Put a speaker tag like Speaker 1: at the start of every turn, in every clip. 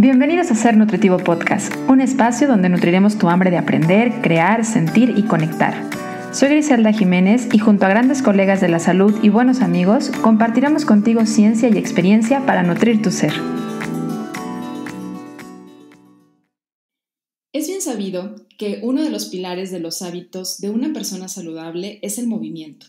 Speaker 1: Bienvenidos a Ser Nutritivo Podcast, un espacio donde nutriremos tu hambre de aprender, crear, sentir y conectar. Soy Griselda Jiménez y junto a grandes colegas de la salud y buenos amigos, compartiremos contigo ciencia y experiencia para nutrir tu ser.
Speaker 2: Es bien sabido que uno de los pilares de los hábitos de una persona saludable es el movimiento.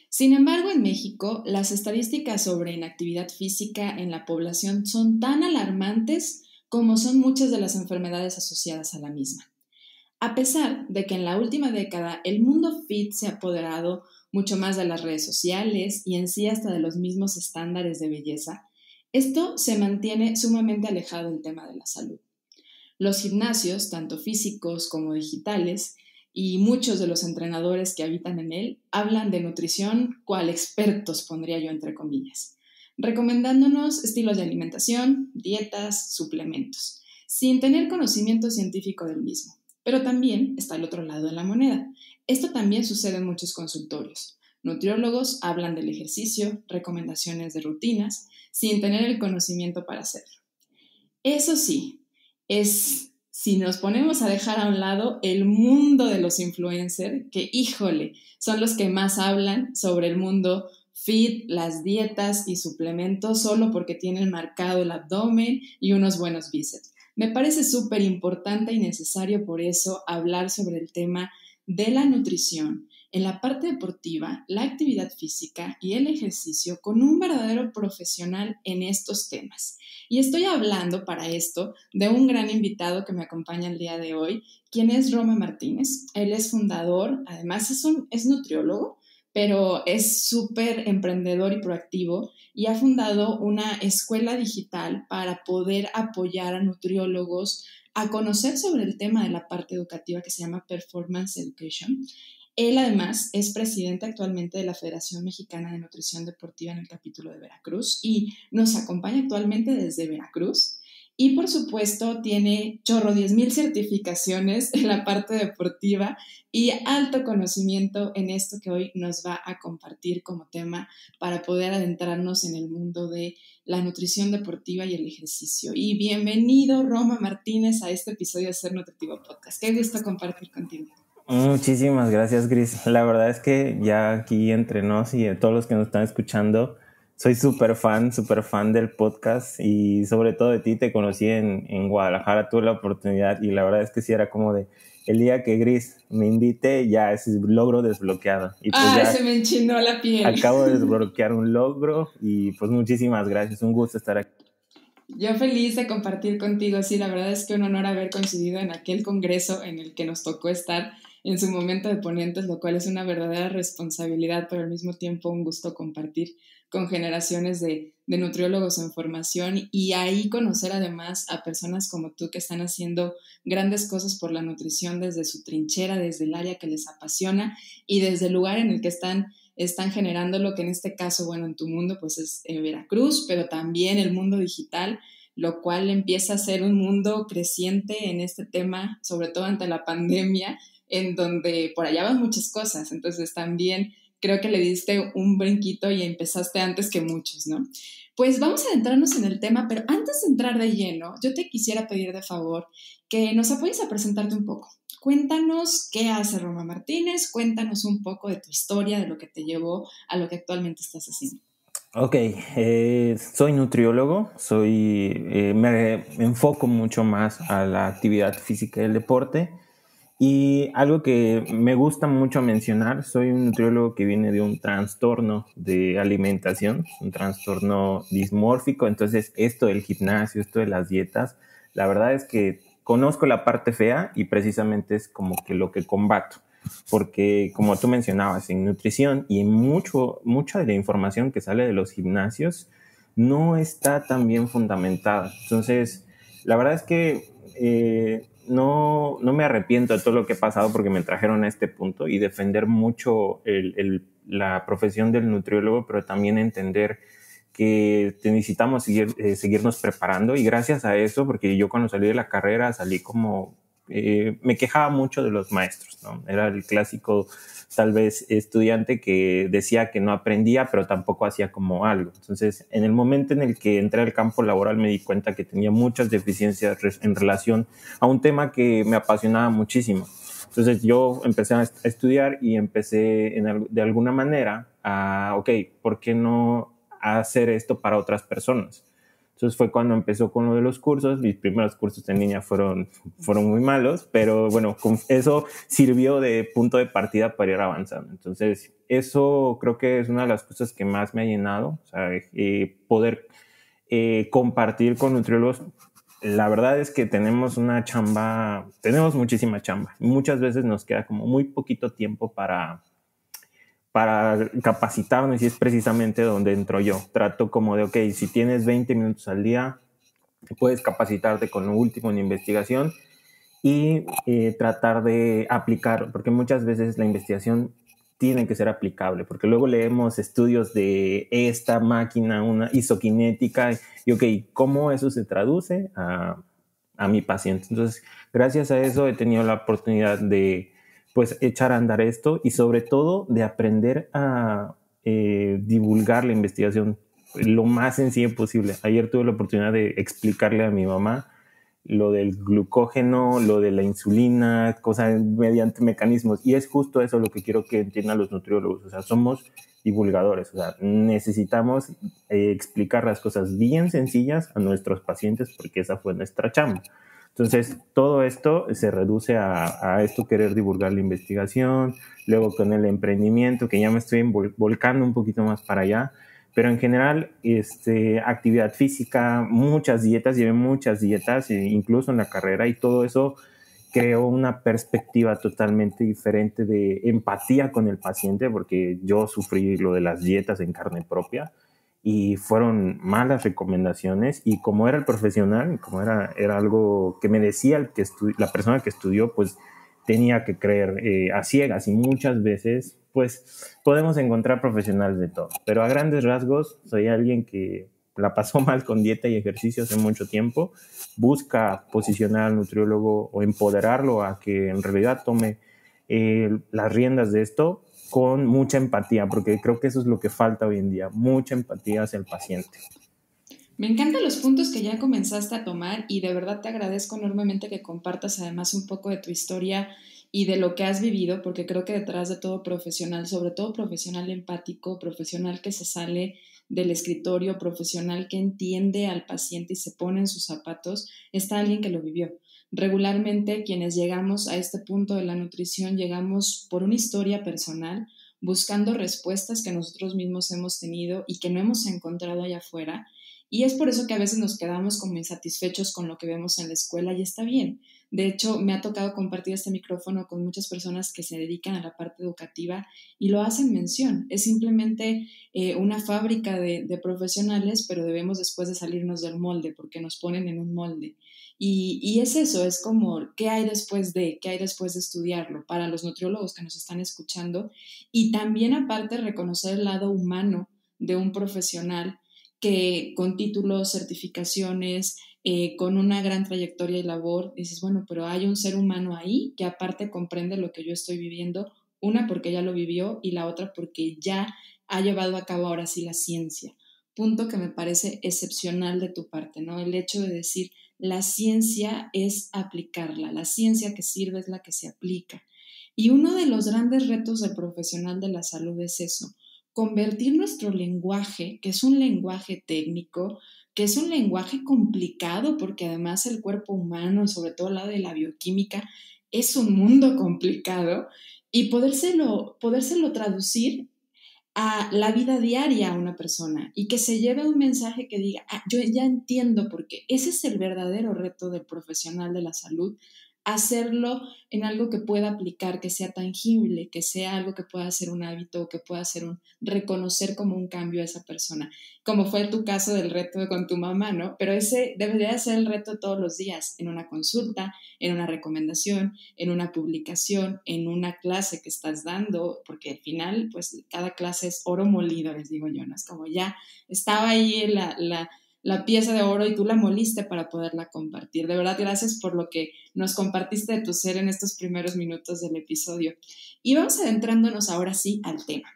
Speaker 2: Sin embargo, en México, las estadísticas sobre inactividad física en la población son tan alarmantes como son muchas de las enfermedades asociadas a la misma. A pesar de que en la última década el mundo fit se ha apoderado mucho más de las redes sociales y en sí hasta de los mismos estándares de belleza, esto se mantiene sumamente alejado del tema de la salud. Los gimnasios, tanto físicos como digitales, y muchos de los entrenadores que habitan en él hablan de nutrición cual expertos, pondría yo entre comillas, recomendándonos estilos de alimentación, dietas, suplementos, sin tener conocimiento científico del mismo. Pero también está el otro lado de la moneda. Esto también sucede en muchos consultorios. Nutriólogos hablan del ejercicio, recomendaciones de rutinas, sin tener el conocimiento para hacerlo. Eso sí, si nos ponemos a dejar a un lado el mundo de los influencers, que híjole, son los que más hablan sobre el mundo fit, las dietas y suplementos solo porque tienen marcado el abdomen y unos buenos bíceps. Me parece súper importante y necesario por eso hablar sobre el tema de la nutrición en la parte deportiva, la actividad física y el ejercicio con un verdadero profesional en estos temas. Y estoy hablando para esto de un gran invitado que me acompaña el día de hoy, quien es Roma Martínez. Él es fundador, además es nutriólogo, pero es súper emprendedor y proactivo y ha fundado una escuela digital para poder apoyar a nutriólogos a conocer sobre el tema de la parte educativa que se llama Performance Education. Él además es presidente actualmente de la Federación Mexicana de Nutrición Deportiva en el capítulo de Veracruz y nos acompaña actualmente desde Veracruz. Y por supuesto tiene 10,000 certificaciones en la parte deportiva y alto conocimiento en esto que hoy nos va a compartir como tema para poder adentrarnos en el mundo de la nutrición deportiva y el ejercicio. Y bienvenido, Roma Martínez, a este episodio de Ser Nutritivo Podcast. Qué gusto compartir contigo.
Speaker 3: Muchísimas gracias, Gris. La verdad es que ya aquí entre nos y de todos los que nos están escuchando, soy súper fan del podcast y sobre todo de ti. Te conocí en Guadalajara, tuve la oportunidad y la verdad es que sí era como de el día que Gris me invite ya es logro desbloqueado. Y pues ya
Speaker 2: se me enchinó la piel.
Speaker 3: Acabo de desbloquear un logro y pues muchísimas gracias, un gusto estar aquí.
Speaker 2: Yo feliz de compartir contigo, sí, la verdad es que un honor haber coincidido en aquel congreso en el que nos tocó estar en su momento de ponentes, lo cual es una verdadera responsabilidad, pero al mismo tiempo un gusto compartir con generaciones de nutriólogos en formación y ahí conocer además a personas como tú que están haciendo grandes cosas por la nutrición desde su trinchera, desde el área que les apasiona y desde el lugar en el que están generando lo que en este caso, bueno, en tu mundo pues es Veracruz, pero también el mundo digital, lo cual empieza a ser un mundo creciente en este tema, sobre todo ante la pandemia, en donde por allá van muchas cosas, entonces también creo que le diste un brinquito y empezaste antes que muchos, ¿no? Pues vamos a adentrarnos en el tema, pero antes de entrar de lleno, yo te quisiera pedir de favor que nos apoyes a presentarte un poco. Cuéntanos qué hace Roma Martínez, cuéntanos un poco de tu historia, de lo que te llevó a lo que actualmente estás haciendo.
Speaker 3: Ok, soy nutriólogo, me enfoco mucho más a la actividad física y el deporte. Y algo que me gusta mucho mencionar, soy un nutriólogo que viene de un trastorno de alimentación, un trastorno dismórfico. Entonces esto del gimnasio, esto de las dietas, la verdad es que conozco la parte fea y precisamente es como que lo que combato. Porque como tú mencionabas, en nutrición y mucha de la información que sale de los gimnasios no está tan bien fundamentada. Entonces, la verdad es que no me arrepiento de todo lo que he pasado porque me trajeron a este punto y defender mucho la profesión del nutriólogo, pero también entender que necesitamos seguirnos preparando y gracias a eso, porque yo cuando salí de la carrera salí como me quejaba mucho de los maestros, ¿no? Era el clásico, tal vez, estudiante que decía que no aprendía, pero tampoco hacía como algo. Entonces, en el momento en el que entré al campo laboral, me di cuenta que tenía muchas deficiencias en relación a un tema que me apasionaba muchísimo. Entonces, yo empecé a estudiar y empecé de alguna manera ok, ¿por qué no hacer esto para otras personas? Entonces fue cuando empezó con lo de los cursos. Mis primeros cursos en línea fueron muy malos, pero bueno, eso sirvió de punto de partida para ir avanzando. Entonces eso creo que es una de las cosas que más me ha llenado, o sea, poder compartir con nutriólogos. La verdad es que tenemos muchísima chamba. Muchas veces nos queda como muy poquito tiempo para capacitarnos, y es precisamente donde entro yo. Trato como de, ok, si tienes 20 minutos al día, puedes capacitarte con lo último en investigación y tratar de aplicar, porque muchas veces la investigación tiene que ser aplicable, porque luego leemos estudios de esta máquina, una isoquinética, y ok, ¿cómo eso se traduce a mi paciente? Entonces, gracias a eso he tenido la oportunidad de pues echar a andar esto, y sobre todo de aprender a divulgar la investigación lo más sencillo posible. Ayer tuve la oportunidad de explicarle a mi mamá lo del glucógeno, lo de la insulina, cosas mediante mecanismos, y es justo eso lo que quiero que entiendan los nutriólogos. O sea, somos divulgadores, o sea, necesitamos explicar las cosas bien sencillas a nuestros pacientes, porque esa fue nuestra chamba. Entonces, todo esto se reduce a esto, querer divulgar la investigación, luego con el emprendimiento, que ya me estoy volcando un poquito más para allá, pero en general, actividad física, llevé muchas dietas, incluso en la carrera, y todo eso creó una perspectiva totalmente diferente de empatía con el paciente, porque yo sufrí lo de las dietas en carne propia, y fueron malas recomendaciones, y como era el profesional, como era algo que me decía la persona que estudió, pues tenía que creer a ciegas, y muchas veces pues podemos encontrar profesionales de todo, pero a grandes rasgos soy alguien que la pasó mal con dieta y ejercicio hace mucho tiempo, busca posicionar al nutriólogo o empoderarlo a que en realidad tome las riendas de esto con mucha empatía, porque creo que eso es lo que falta hoy en día, mucha empatía hacia el paciente.
Speaker 2: Me encantan los puntos que ya comenzaste a tomar, y de verdad te agradezco enormemente que compartas además un poco de tu historia y de lo que has vivido, porque creo que detrás de todo profesional, sobre todo profesional empático, profesional que se sale del escritorio, profesional que entiende al paciente y se pone en sus zapatos, está alguien que lo vivió. Regularmente quienes llegamos a este punto de la nutrición llegamos por una historia personal, buscando respuestas que nosotros mismos hemos tenido y que no hemos encontrado allá afuera. Y es por eso que a veces nos quedamos como insatisfechos con lo que vemos en la escuela, y está bien. De hecho, me ha tocado compartir este micrófono con muchas personas que se dedican a la parte educativa y lo hacen mención. Es simplemente una fábrica de profesionales, pero debemos después de salirnos del molde porque nos ponen en un molde. Y es eso, es como, ¿qué hay después de estudiarlo? Para los nutriólogos que nos están escuchando, y también aparte reconocer el lado humano de un profesional que con títulos, certificaciones, con una gran trayectoria y labor, dices, bueno, pero hay un ser humano ahí que aparte comprende lo que yo estoy viviendo, una porque ya lo vivió y la otra porque ya ha llevado a cabo ahora sí la ciencia. Punto que me parece excepcional de tu parte, ¿no? El hecho de decir, la ciencia es aplicarla, la ciencia que sirve es la que se aplica. Y uno de los grandes retos del profesional de la salud es eso, convertir nuestro lenguaje, que es un lenguaje técnico, que es un lenguaje complicado, porque además el cuerpo humano, sobre todo el lado de la bioquímica, es un mundo complicado, y podérselo traducir a la vida diaria a una persona y que se lleve un mensaje que diga, yo ya entiendo por qué. Ese es el verdadero reto del profesional de la salud, hacerlo en algo que pueda aplicar, que sea tangible, que sea algo que pueda ser un hábito, que pueda ser reconocer como un cambio a esa persona, como fue tu caso del reto con tu mamá, ¿no? Pero ese debería ser el reto todos los días, en una consulta, en una recomendación, en una publicación, en una clase que estás dando, porque al final, pues cada clase es oro molido, les digo yo, ¿no? Es como ya estaba ahí la pieza de oro y tú la moliste para poderla compartir. De verdad, gracias por lo que nos compartiste de tu ser en estos primeros minutos del episodio. Y vamos adentrándonos ahora sí al tema.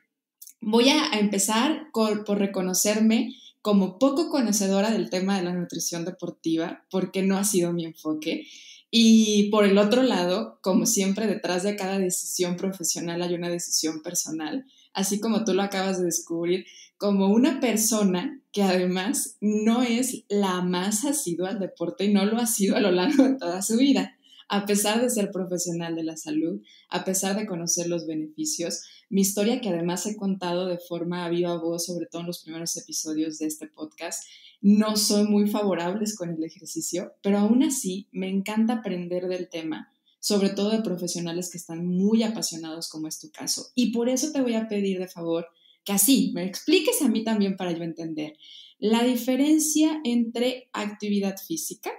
Speaker 2: Voy a empezar por reconocerme como poco conocedora del tema de la nutrición deportiva, porque no ha sido mi enfoque. Y por el otro lado, como siempre, detrás de cada decisión profesional hay una decisión personal, así como tú lo acabas de descubrir, como una persona que además no es la más asidua al deporte y no lo ha sido a lo largo de toda su vida. A pesar de ser profesional de la salud, a pesar de conocer los beneficios, mi historia, que además he contado de forma a viva voz, sobre todo en los primeros episodios de este podcast, no son muy favorables con el ejercicio, pero aún así me encanta aprender del tema, sobre todo de profesionales que están muy apasionados como es tu caso. Y por eso te voy a pedir de favor que así me expliques a mí también para yo entender la diferencia entre actividad física,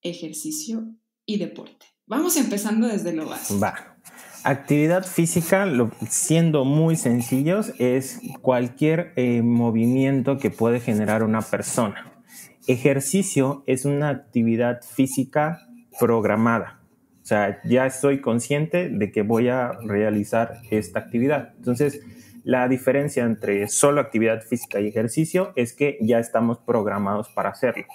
Speaker 2: ejercicio y deporte. Vamos empezando desde lo básico.
Speaker 3: Va. Actividad física, siendo muy sencillos, es cualquier movimiento que puede generar una persona. Ejercicio es una actividad física programada. O sea, ya estoy consciente de que voy a realizar esta actividad. Entonces, la diferencia entre solo actividad física y ejercicio es que ya estamos programados para hacerlo.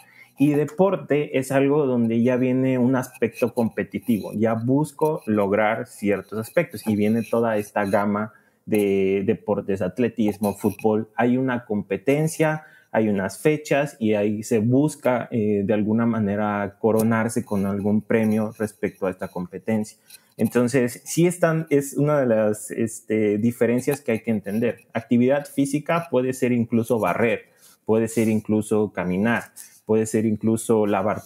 Speaker 3: Y deporte es algo donde ya viene un aspecto competitivo, ya busco lograr ciertos aspectos y viene toda esta gama de deportes, atletismo, fútbol. Hay una competencia, hay unas fechas y ahí se busca de alguna manera coronarse con algún premio respecto a esta competencia. Entonces, sí es una de las diferencias que hay que entender. Actividad física puede ser incluso barrer, puede ser incluso caminar, puede ser incluso lavar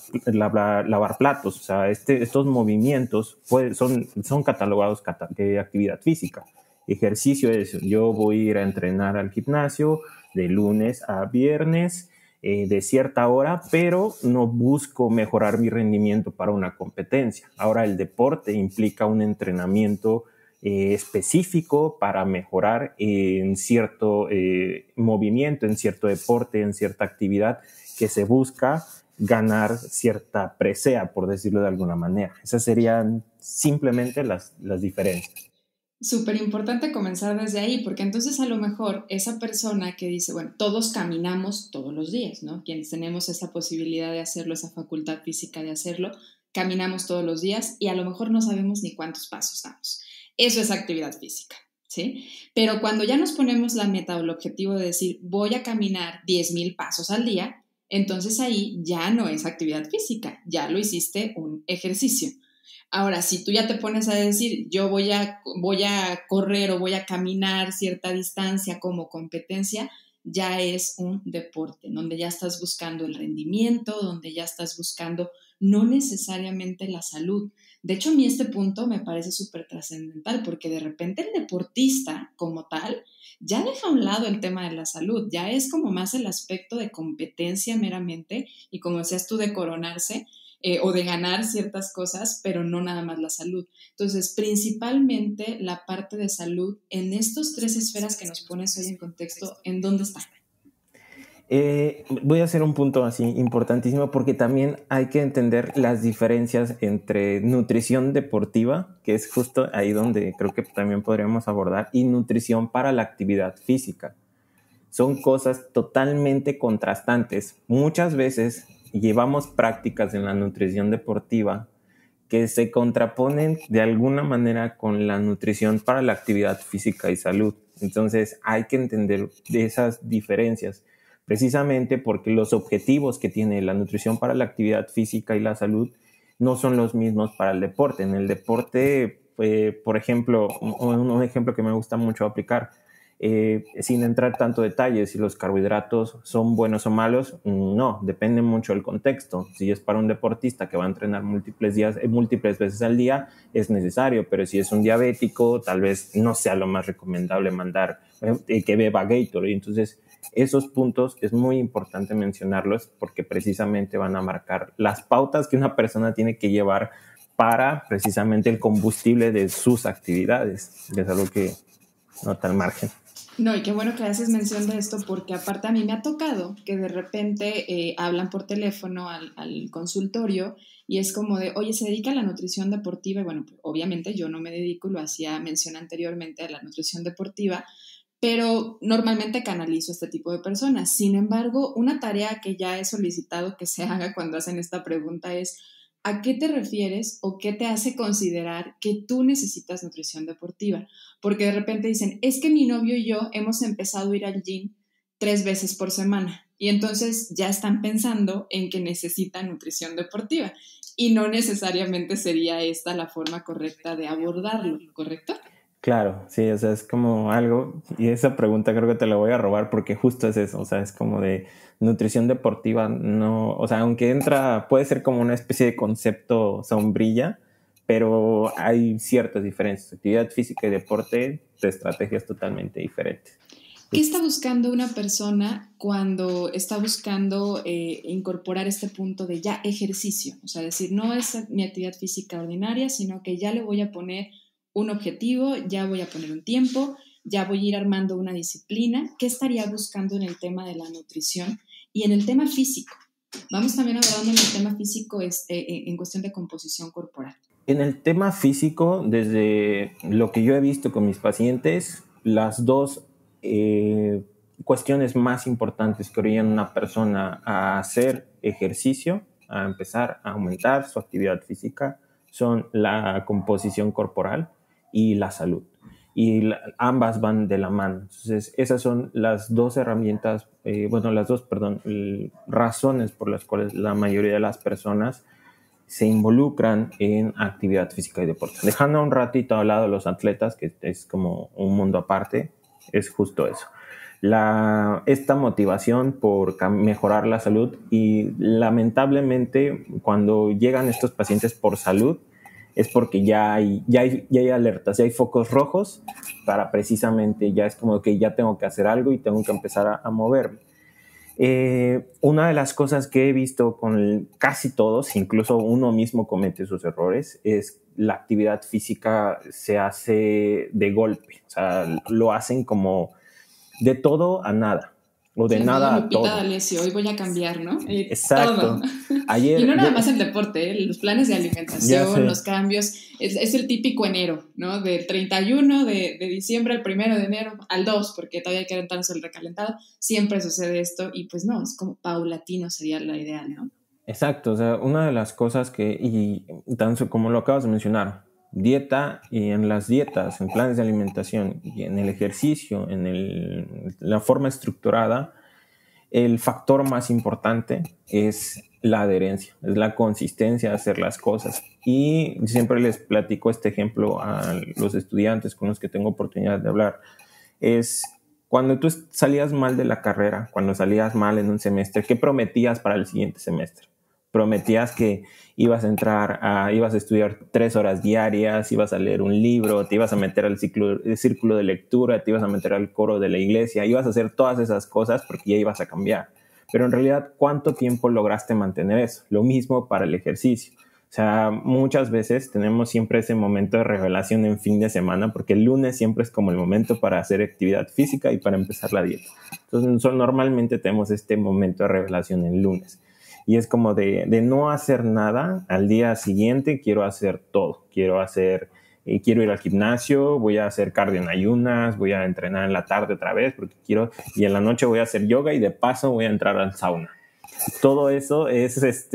Speaker 3: platos. O sea, estos movimientos son catalogados de actividad física. Ejercicio es, yo voy a ir a entrenar al gimnasio de lunes a viernes de cierta hora, pero no busco mejorar mi rendimiento para una competencia. Ahora, el deporte implica un entrenamiento específico para mejorar en cierto movimiento, en cierto deporte, en cierta actividad que se busca ganar cierta presea, por decirlo de alguna manera. Esas serían simplemente las diferencias.
Speaker 2: Súper importante comenzar desde ahí, porque entonces a lo mejor esa persona que dice, bueno, todos caminamos todos los días, ¿no? Quienes tenemos esa posibilidad de hacerlo, esa facultad física de hacerlo, caminamos todos los días y a lo mejor no sabemos ni cuántos pasos damos. Eso es actividad física, ¿sí? Pero cuando ya nos ponemos la meta o el objetivo de decir, voy a caminar 10,000 pasos al día, entonces ahí ya no es actividad física, ya lo hiciste un ejercicio. Ahora, si tú ya te pones a decir, yo voy a correr o voy a caminar cierta distancia como competencia, ya es un deporte, donde ya estás buscando el rendimiento, donde ya estás buscando no necesariamente la salud. De hecho, a mí este punto me parece súper trascendental, porque de repente el deportista como tal ya deja a un lado el tema de la salud, ya es como más el aspecto de competencia meramente y, como decías tú, de coronarse o de ganar ciertas cosas, pero no nada más la salud. Entonces, principalmente la parte de salud en estos 3 esferas que nos pones hoy en contexto, ¿en dónde está?
Speaker 3: Voy a hacer un punto así importantísimo, porque también hay que entender las diferencias entre nutrición deportiva, que es justo ahí donde creo que también podríamos abordar, y nutrición para la actividad física. Son cosas totalmente contrastantes. Muchas veces llevamos prácticas en la nutrición deportiva que se contraponen de alguna manera con la nutrición para la actividad física y salud. Entonces hay que entender esas diferencias, precisamente porque los objetivos que tiene la nutrición para la actividad física y la salud no son los mismos para el deporte. En el deporte, por ejemplo, un ejemplo que me gusta mucho aplicar, sin entrar tanto detalles, si los carbohidratos son buenos o malos, no, depende mucho del contexto. Si es para un deportista que va a entrenar múltiples veces al día, es necesario, pero si es un diabético, tal vez no sea lo más recomendable mandar que beba Gatorade. Entonces, esos puntos es muy importante mencionarlos, porque precisamente van a marcar las pautas que una persona tiene que llevar para precisamente el combustible de sus actividades. Es algo que nota al margen.
Speaker 2: No, y qué bueno que haces mención de esto, porque aparte a mí me ha tocado que de repente hablan por teléfono al consultorio y es como de, oye, se dedica a la nutrición deportiva, y bueno, pues, obviamente yo no me dedico, lo hacía mención anteriormente a la nutrición deportiva, pero normalmente canalizo a este tipo de personas. Sin embargo, una tarea que ya he solicitado que se haga cuando hacen esta pregunta es, ¿a qué te refieres o qué te hace considerar que tú necesitas nutrición deportiva? Porque de repente dicen, es que mi novio y yo hemos empezado a ir al gym 3 veces por semana y entonces ya están pensando en que necesitan nutrición deportiva y no necesariamente sería esta la forma correcta de abordarlo, ¿correcto?
Speaker 3: Claro, sí, o sea, es como algo, y esa pregunta creo que te la voy a robar porque justo es eso, o sea, es como de nutrición deportiva, no, o sea, aunque entra, puede ser como una especie de concepto sombrilla, pero hay ciertas diferencias. Actividad física y deporte de estrategias totalmente diferentes.
Speaker 2: ¿Qué está buscando una persona cuando está buscando incorporar este punto de ya ejercicio? O sea, decir, no es mi actividad física ordinaria, sino que ya le voy a poner un objetivo, ya voy a poner un tiempo, ya voy a ir armando una disciplina. ¿Qué estaría buscando en el tema de la nutrición y en el tema físico? Vamos también hablando en el tema físico en cuestión de composición corporal.
Speaker 3: En el tema físico, desde lo que yo he visto con mis pacientes, las dos cuestiones más importantes que orillan a una persona a hacer ejercicio, a empezar a aumentar su actividad física, son la composición corporal y la salud. Y ambas van de la mano. Entonces, esas son las dos herramientas, razones por las cuales la mayoría de las personas se involucran en actividad física y deporte. Dejando un ratito al lado los atletas, que es como un mundo aparte, es justo eso. Esta motivación por mejorar la salud, y lamentablemente cuando llegan estos pacientes por salud es porque ya hay alertas, ya hay focos rojos para precisamente, ya es como que ya tengo que hacer algo y tengo que empezar a moverme. Una de las cosas que he visto con casi todos, incluso uno mismo comete sus errores, es la actividad física se hace de golpe. O sea, lo hacen como de todo a nada, o de nada a todo.
Speaker 2: D'Alessio, hoy voy a cambiar, ¿no?
Speaker 3: Exacto.
Speaker 2: Todo. Y no nada más el deporte, los planes de alimentación, los cambios, es el típico enero, ¿no? Del 31 de diciembre al 1 de enero al 2, porque todavía hay que aventarnos el recalentado, siempre sucede esto y pues no, es como paulatino sería la ideal, ¿no?
Speaker 3: Exacto, o sea, una de las cosas y tanto como lo acabas de mencionar, dieta, y en las dietas, en planes de alimentación y en el ejercicio, la forma estructurada, el factor más importante es la adherencia, es la consistencia de hacer las cosas. Y siempre les platico este ejemplo a los estudiantes con los que tengo oportunidad de hablar. Es cuando tú salías mal de la carrera, cuando salías mal en un semestre, ¿qué prometías para el siguiente semestre? Prometías que ibas a estudiar 3 horas diarias, ibas a leer un libro, te ibas a meter al círculo de lectura, te ibas a meter al coro de la iglesia, ibas a hacer todas esas cosas porque ya ibas a cambiar. Pero en realidad, ¿cuánto tiempo lograste mantener eso? Lo mismo para el ejercicio. O sea, muchas veces tenemos siempre ese momento de revelación en fin de semana, porque el lunes siempre es como el momento para hacer actividad física y para empezar la dieta. Entonces, normalmente tenemos este momento de revelación el lunes. Y es como de no hacer nada, al día siguiente quiero hacer todo. Quiero ir al gimnasio, voy a hacer cardio en ayunas, voy a entrenar en la tarde otra vez porque quiero, y en la noche voy a hacer yoga y de paso voy a entrar al sauna. Todo eso es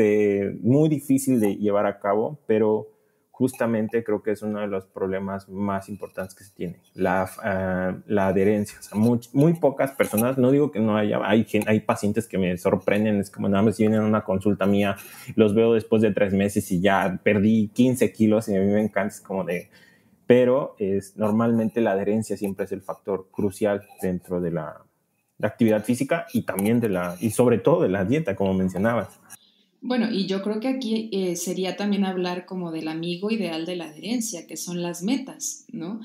Speaker 3: muy difícil de llevar a cabo, pero justamente creo que es uno de los problemas más importantes que se tiene, la adherencia. O sea, muy pocas personas, no digo que no haya, hay pacientes que me sorprenden, es como nada más vienen a una consulta mía, los veo después de 3 meses y ya perdí 15 kilos y a mí me encanta, es como pero normalmente la adherencia siempre es el factor crucial dentro de la actividad física y también y sobre todo de la dieta, como mencionabas.
Speaker 2: Bueno, y yo creo que aquí sería también hablar como del amigo ideal de la adherencia, que son las metas, ¿no?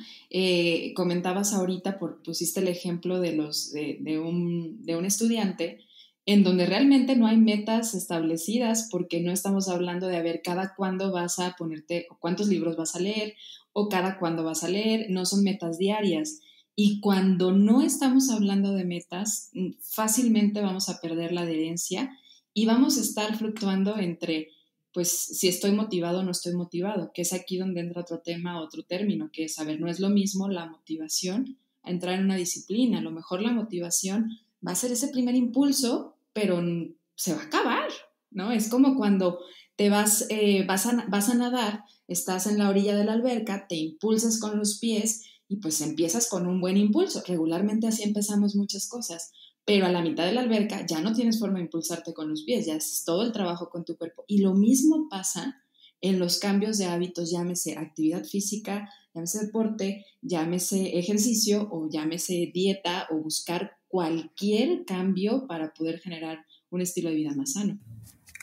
Speaker 2: Comentabas ahorita, pusiste el ejemplo de un estudiante en donde realmente no hay metas establecidas porque no estamos hablando de a ver cada cuándo vas a ponerte o cuántos libros vas a leer o cada cuándo vas a leer, no son metas diarias. Y cuando no estamos hablando de metas, fácilmente vamos a perder la adherencia y vamos a estar fluctuando entre, pues, si estoy motivado o no estoy motivado, que es aquí donde entra otro tema, otro término, que es, a ver, no es lo mismo la motivación a entrar en una disciplina. A lo mejor la motivación va a ser ese primer impulso, pero se va a acabar, ¿no? Es como cuando te vas a nadar, estás en la orilla de la alberca, te impulsas con los pies y pues empiezas con un buen impulso. Regularmente así empezamos muchas cosas, pero a la mitad de la alberca ya no tienes forma de impulsarte con los pies, ya haces todo el trabajo con tu cuerpo. Y lo mismo pasa en los cambios de hábitos, llámese actividad física, llámese deporte, llámese ejercicio o llámese dieta o buscar cualquier cambio para poder generar un estilo de vida más sano.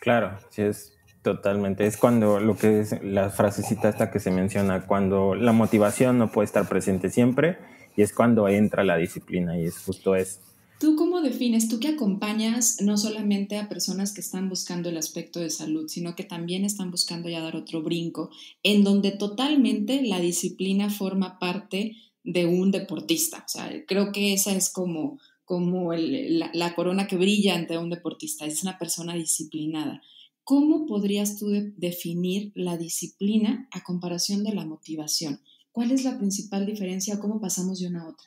Speaker 3: Claro, sí, es totalmente. Es cuando lo que es la frasecita esta que se menciona, cuando la motivación no puede estar presente siempre y es cuando entra la disciplina y es justo eso.
Speaker 2: ¿Tú cómo defines, tú que acompañas no solamente a personas que están buscando el aspecto de salud, sino que también están buscando ya dar otro brinco, en donde totalmente la disciplina forma parte de un deportista? O sea, creo que esa es como la corona que brilla ante un deportista, es una persona disciplinada. ¿Cómo podrías tú definir la disciplina a comparación de la motivación? ¿Cuál es la principal diferencia o cómo pasamos de una a otra?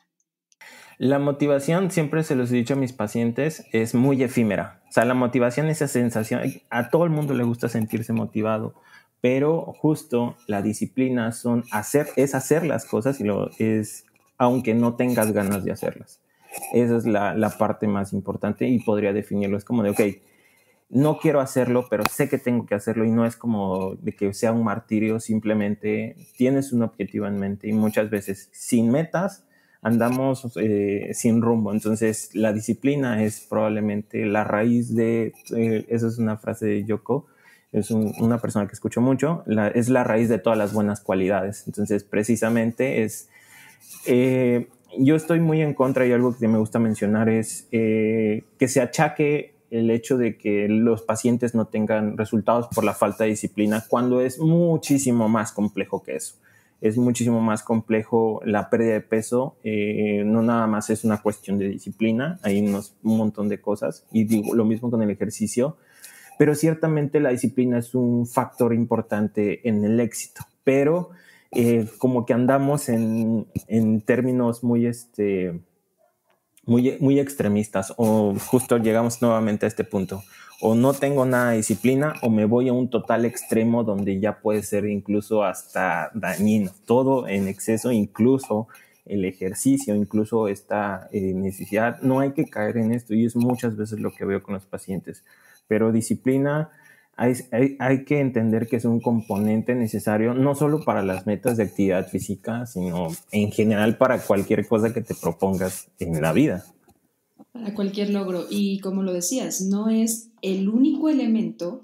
Speaker 3: La motivación, siempre se los he dicho a mis pacientes, es muy efímera. O sea, la motivación, esa sensación, a todo el mundo le gusta sentirse motivado, pero justo la disciplina es hacer las cosas aunque no tengas ganas de hacerlas. Esa es la parte más importante y podría definirlo. Es como de, ok, no quiero hacerlo, pero sé que tengo que hacerlo y no es como de que sea un martirio, simplemente tienes un objetivo en mente y muchas veces sin metas andamos sin rumbo. Entonces la disciplina es probablemente la raíz esa es una frase de Yoko, es una persona que escucho mucho, es la raíz de todas las buenas cualidades. Entonces precisamente yo estoy muy en contra y algo que me gusta mencionar es que se achaque el hecho de que los pacientes no tengan resultados por la falta de disciplina, cuando es muchísimo más complejo que eso. Es muchísimo más complejo la pérdida de peso, no nada más es una cuestión de disciplina, hay un montón de cosas, y digo lo mismo con el ejercicio, pero ciertamente la disciplina es un factor importante en el éxito, pero como que andamos en términos muy extremistas, o justo llegamos nuevamente a este punto, o no tengo nada de disciplina o me voy a un total extremo donde ya puede ser incluso hasta dañino, todo en exceso, incluso el ejercicio, incluso esta necesidad. No hay que caer en esto y es muchas veces lo que veo con los pacientes, pero disciplina hay que entender que es un componente necesario no solo para las metas de actividad física, sino en general para cualquier cosa que te propongas en la vida.
Speaker 2: Para cualquier logro. Y como lo decías, no es el único elemento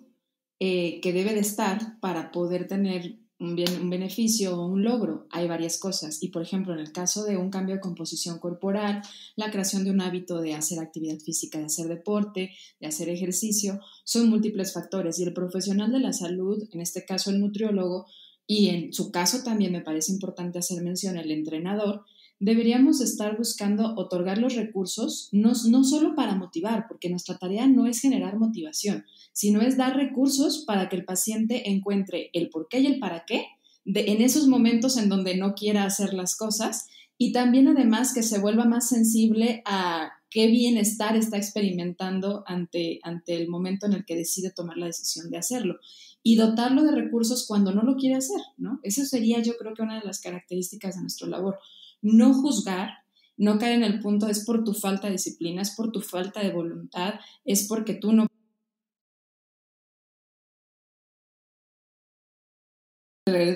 Speaker 2: que debe de estar para poder tener un beneficio o un logro. Hay varias cosas. Y por ejemplo, en el caso de un cambio de composición corporal, la creación de un hábito de hacer actividad física, de hacer deporte, de hacer ejercicio, son múltiples factores. Y el profesional de la salud, en este caso el nutriólogo, y en su caso también me parece importante hacer mención el entrenador, deberíamos estar buscando otorgar los recursos, no solo para motivar, porque nuestra tarea no es generar motivación, sino es dar recursos para que el paciente encuentre el por qué y el para qué en esos momentos en donde no quiera hacer las cosas, y también además que se vuelva más sensible a qué bienestar está experimentando ante el momento en el que decide tomar la decisión de hacerlo, y dotarlo de recursos cuando no lo quiere hacer, ¿no? Eso sería, yo creo que una de las características de nuestra labor. No juzgar, no caer en el punto es por tu falta de disciplina, es por tu falta de voluntad, es porque tú no...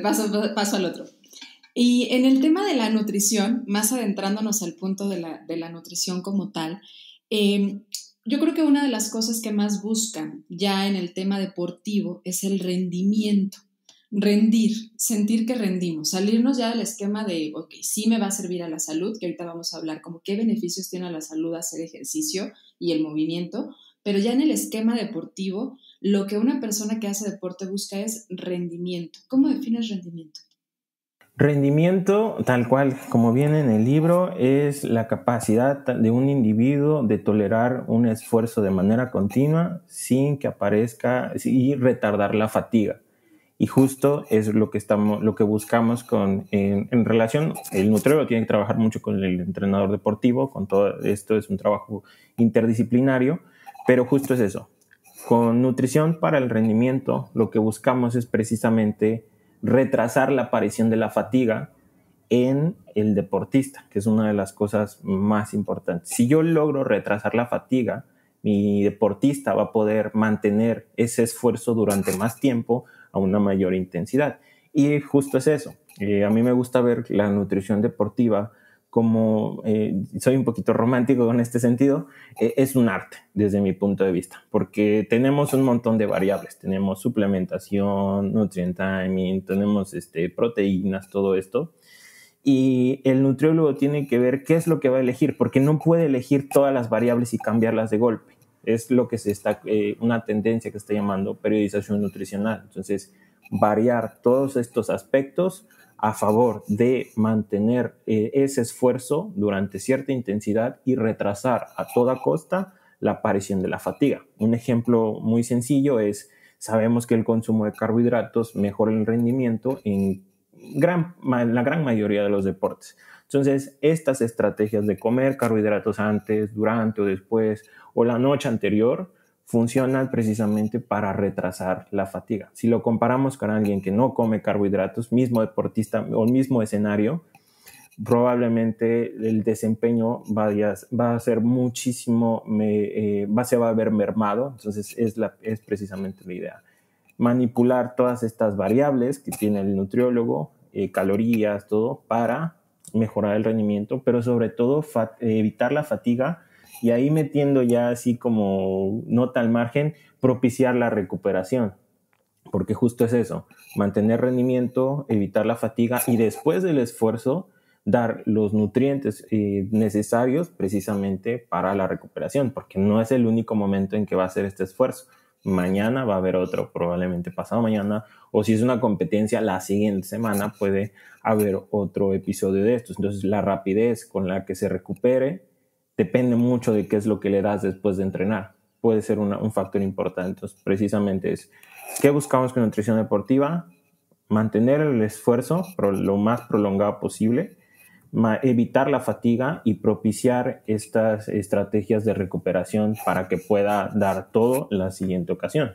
Speaker 2: Paso al otro. Y en el tema de la nutrición, más adentrándonos al punto de la nutrición como tal, yo creo que una de las cosas que más buscan ya en el tema deportivo es el rendimiento. Rendir, sentir que rendimos, salirnos ya del esquema de, ok, sí me va a servir a la salud, que ahorita vamos a hablar como qué beneficios tiene a la salud hacer ejercicio y el movimiento, pero ya en el esquema deportivo, lo que una persona que hace deporte busca es rendimiento. ¿Cómo defines rendimiento?
Speaker 3: Rendimiento, tal cual como viene en el libro, es la capacidad de un individuo de tolerar un esfuerzo de manera continua sin que aparezca y retardar la fatiga. Y justo es lo que buscamos en relación. El nutriólogo tiene que trabajar mucho con el entrenador deportivo, con todo esto es un trabajo interdisciplinario, pero justo es eso. Con nutrición para el rendimiento, lo que buscamos es precisamente retrasar la aparición de la fatiga en el deportista, que es una de las cosas más importantes. Si yo logro retrasar la fatiga, mi deportista va a poder mantener ese esfuerzo durante más tiempo a una mayor intensidad. Y justo es eso. A mí me gusta ver la nutrición deportiva como, soy un poquito romántico en este sentido, es un arte desde mi punto de vista, porque tenemos un montón de variables, tenemos suplementación, nutrient timing, tenemos proteínas, todo esto, y el nutriólogo tiene que ver qué es lo que va a elegir, porque no puede elegir todas las variables y cambiarlas de golpe. Es lo que una tendencia que está llamando periodización nutricional. Entonces, variar todos estos aspectos a favor de mantener ese esfuerzo durante cierta intensidad y retrasar a toda costa la aparición de la fatiga. Un ejemplo muy sencillo es, sabemos que el consumo de carbohidratos mejora el rendimiento en la gran mayoría de los deportes. Entonces, estas estrategias de comer carbohidratos antes, durante o después, o la noche anterior, funcionan precisamente para retrasar la fatiga. Si lo comparamos con alguien que no come carbohidratos, mismo deportista o mismo escenario, probablemente el desempeño va a ser muchísimo, se va a ver mermado. Entonces es precisamente la idea. Manipular todas estas variables que tiene el nutriólogo, calorías, todo, para mejorar el rendimiento, pero sobre todo evitar la fatiga, y ahí metiendo ya así como nota al margen, propiciar la recuperación, porque justo es eso, mantener rendimiento, evitar la fatiga y después del esfuerzo dar los nutrientes necesarios precisamente para la recuperación, porque no es el único momento en que va a hacer este esfuerzo. Mañana va a haber otro, probablemente pasado mañana, o si es una competencia, la siguiente semana puede haber otro episodio de estos. Entonces, la rapidez con la que se recupere depende mucho de qué es lo que le das después de entrenar. Puede ser un factor importante. Entonces, precisamente es, ¿qué buscamos con nutrición deportiva? Mantener el esfuerzo lo más prolongado posible, evitar la fatiga y propiciar estas estrategias de recuperación para que pueda dar todo la siguiente ocasión.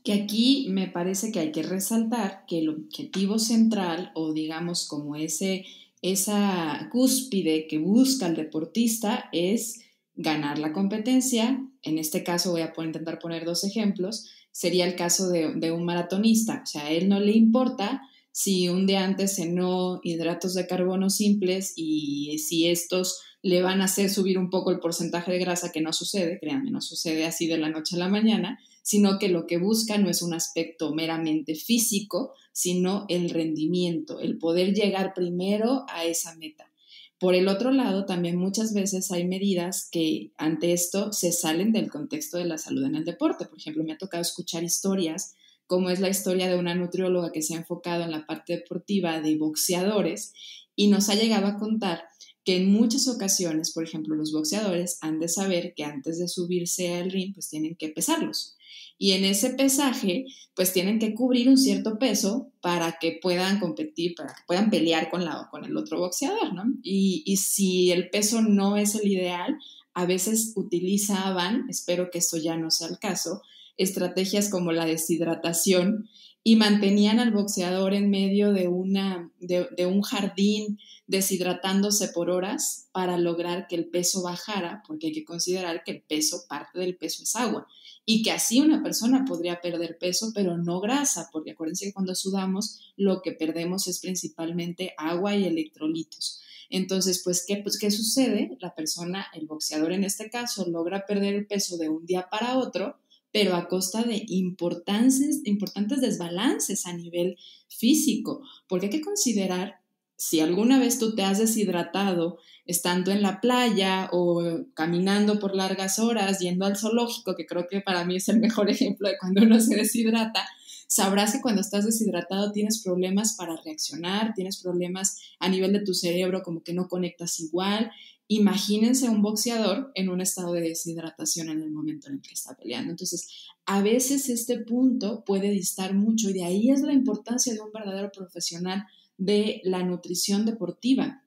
Speaker 2: Que aquí me parece que hay que resaltar que el objetivo central, o digamos como esa cúspide que busca el deportista, es ganar la competencia. En este caso voy a intentar poner 2 ejemplos. Sería el caso de un maratonista. O sea, a él no le importa si un día antes cenó hidratos de carbono simples y si estos le van a hacer subir un poco el porcentaje de grasa, que no sucede, créanme, no sucede así de la noche a la mañana, sino que lo que busca no es un aspecto meramente físico, sino el rendimiento, el poder llegar primero a esa meta. Por el otro lado, también muchas veces hay medidas que ante esto se salen del contexto de la salud en el deporte. Por ejemplo, me ha tocado escuchar historias, como es la historia de una nutrióloga que se ha enfocado en la parte deportiva de boxeadores y nos ha llegado a contar que en muchas ocasiones, por ejemplo, los boxeadores han de saber que antes de subirse al ring, pues tienen que pesarlos. Y en ese pesaje, pues tienen que cubrir un cierto peso para que puedan competir, para que puedan pelear con el otro boxeador, ¿no? Y si el peso no es el ideal, a veces utilizaban, espero que esto ya no sea el caso, estrategias como la deshidratación y mantenían al boxeador en medio de un jardín deshidratándose por horas para lograr que el peso bajara, porque hay que considerar que parte del peso es agua, y que así una persona podría perder peso, pero no grasa, porque acuérdense que cuando sudamos lo que perdemos es principalmente agua y electrolitos. Entonces, ¿qué sucede? La persona, el boxeador en este caso, logra perder el peso de un día para otro, pero a costa de importantes desbalances a nivel físico, porque hay que considerar, si alguna vez tú te has deshidratado estando en la playa o caminando por largas horas, yendo al zoológico, que creo que para mí es el mejor ejemplo de cuando uno se deshidrata, sabrás que cuando estás deshidratado tienes problemas para reaccionar, tienes problemas a nivel de tu cerebro, como que no conectas igual. Imagínense un boxeador en un estado de deshidratación en el momento en el que está peleando. Entonces, a veces este punto puede distar mucho y de ahí es la importancia de un verdadero profesional de la nutrición deportiva,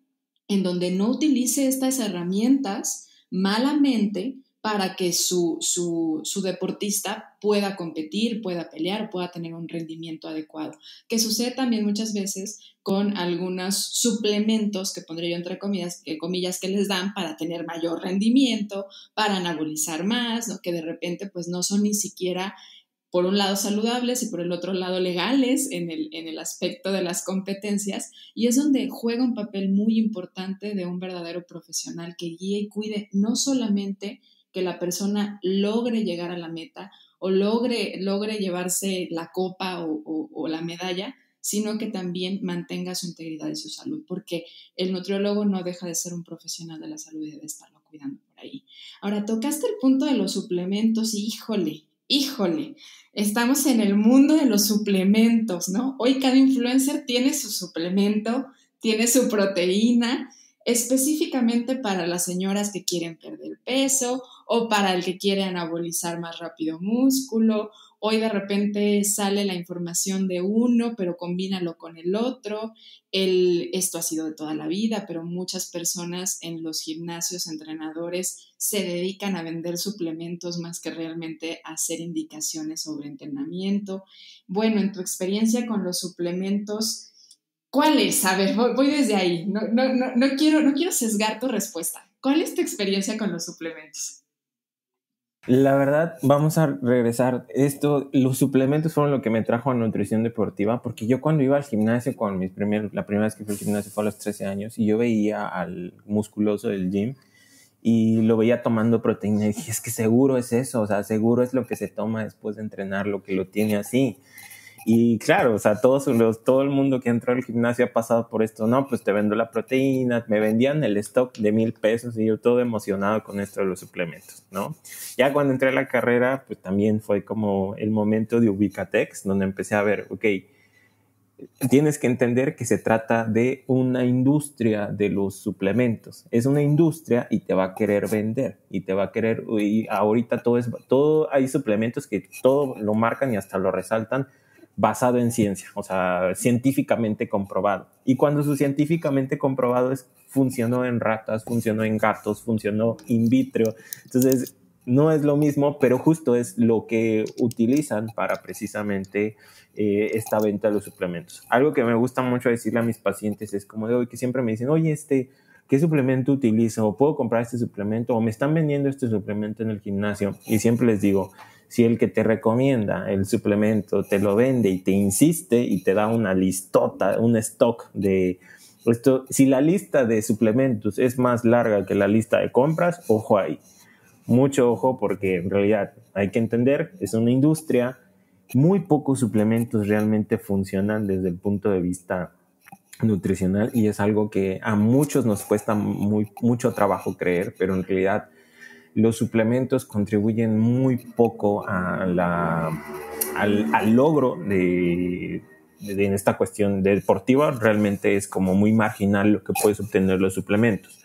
Speaker 2: en donde no utilice estas herramientas malamente para que su deportista pueda competir, pueda pelear, pueda tener un rendimiento adecuado. Que sucede también muchas veces con algunos suplementos que pondré yo entre comillas que les dan para tener mayor rendimiento, para anabolizar más, ¿no? Que de repente pues no son ni siquiera por un lado saludables y por el otro lado legales en el aspecto de las competencias, y es donde juega un papel muy importante de un verdadero profesional que guíe y cuide no solamente que la persona logre llegar a la meta o logre llevarse la copa o la medalla, sino que también mantenga su integridad y su salud, porque el nutriólogo no deja de ser un profesional de la salud y debe estarlo cuidando por ahí. Ahora, tocaste el punto de los suplementos y híjole, estamos en el mundo de los suplementos, ¿no? Hoy cada influencer tiene su suplemento, tiene su proteína, específicamente para las señoras que quieren perder peso o para el que quiere anabolizar más rápido músculo. Hoy de repente sale la información de uno, pero combínalo con el otro. Esto ha sido de toda la vida, pero muchas personas en los gimnasios, entrenadores, se dedican a vender suplementos más que realmente a hacer indicaciones sobre entrenamiento. Bueno, en tu experiencia con los suplementos, ¿cuál es? A ver, voy desde ahí. No quiero sesgar tu respuesta. ¿Cuál es tu experiencia con los suplementos?
Speaker 3: La verdad, vamos a regresar. Los suplementos fueron lo que me trajo a nutrición deportiva, porque yo cuando iba al gimnasio, la primera vez que fui al gimnasio fue a los 13 años, y yo veía al musculoso del gym y lo veía tomando proteína y dije, es que seguro es eso, o sea, seguro es lo que se toma después de entrenar, lo que lo tiene así. Y claro, o sea, todo el mundo que entró al gimnasio ha pasado por esto. No, pues te vendo la proteína, me vendían el stock de 1,000 pesos y yo todo emocionado con esto de los suplementos, ¿no? Ya cuando entré a la carrera, pues también fue como el momento de Ubicatex, donde empecé a ver, ok, tienes que entender que se trata de una industria de los suplementos. Es una industria y te va a querer vender y te va a querer, y ahorita hay suplementos que todo lo marcan y hasta lo resaltan basado en ciencia, o sea, científicamente comprobado. Y cuando su científicamente comprobado funcionó en ratas, funcionó en gatos, funcionó in vitro, entonces no es lo mismo, pero justo es lo que utilizan para precisamente esta venta de los suplementos. Algo que me gusta mucho decirle a mis pacientes es como de hoy, que siempre me dicen, oye, ¿qué suplemento utilizo? ¿O puedo comprar este suplemento? ¿O me están vendiendo este suplemento en el gimnasio? Y siempre les digo, si el que te recomienda el suplemento te lo vende y te insiste y te da una listota, un stock de esto, si la lista de suplementos es más larga que la lista de compras, ojo ahí. Mucho ojo, porque en realidad hay que entender, es una industria, muy pocos suplementos realmente funcionan desde el punto de vista nutricional y es algo que a muchos nos cuesta mucho trabajo creer, pero en realidad los suplementos contribuyen muy poco al logro de esta cuestión deportiva. Realmente es como muy marginal lo que puedes obtener los suplementos.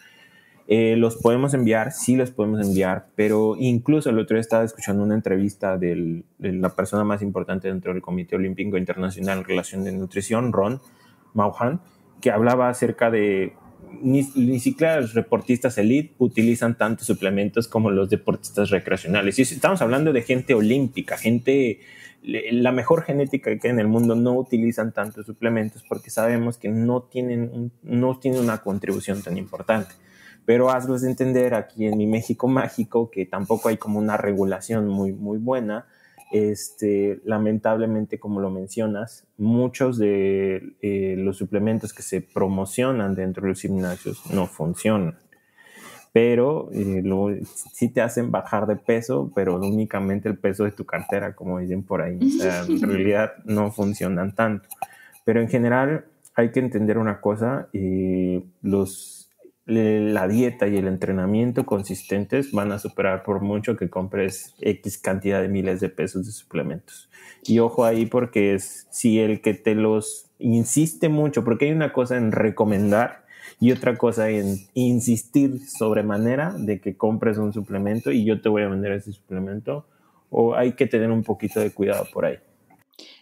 Speaker 3: ¿Los podemos enviar? Sí, los podemos enviar, pero incluso el otro día estaba escuchando una entrevista de la persona más importante dentro del Comité Olímpico Internacional en relación de nutrición, Ron Mauhan, que hablaba acerca de ni siquiera los deportistas elite utilizan tantos suplementos como los deportistas recreacionales. Y estamos hablando de gente olímpica, la mejor genética que hay en el mundo, no utilizan tantos suplementos porque sabemos que no tienen una contribución tan importante. Pero hazlos entender aquí en mi México mágico que tampoco hay como una regulación muy, muy buena. Lamentablemente, como lo mencionas, muchos de los suplementos que se promocionan dentro de los gimnasios no funcionan. Pero sí te hacen bajar de peso, pero únicamente el peso de tu cartera, como dicen por ahí. O sea, en realidad no funcionan tanto. Pero en general hay que entender una cosa, la dieta y el entrenamiento consistentes van a superar por mucho que compres X cantidad de miles de pesos de suplementos. Y ojo ahí, porque si el que te los insiste mucho, porque hay una cosa en recomendar y otra cosa en insistir sobremanera de que compres un suplemento y yo te voy a vender ese suplemento, o hay que tener un poquito de cuidado por ahí.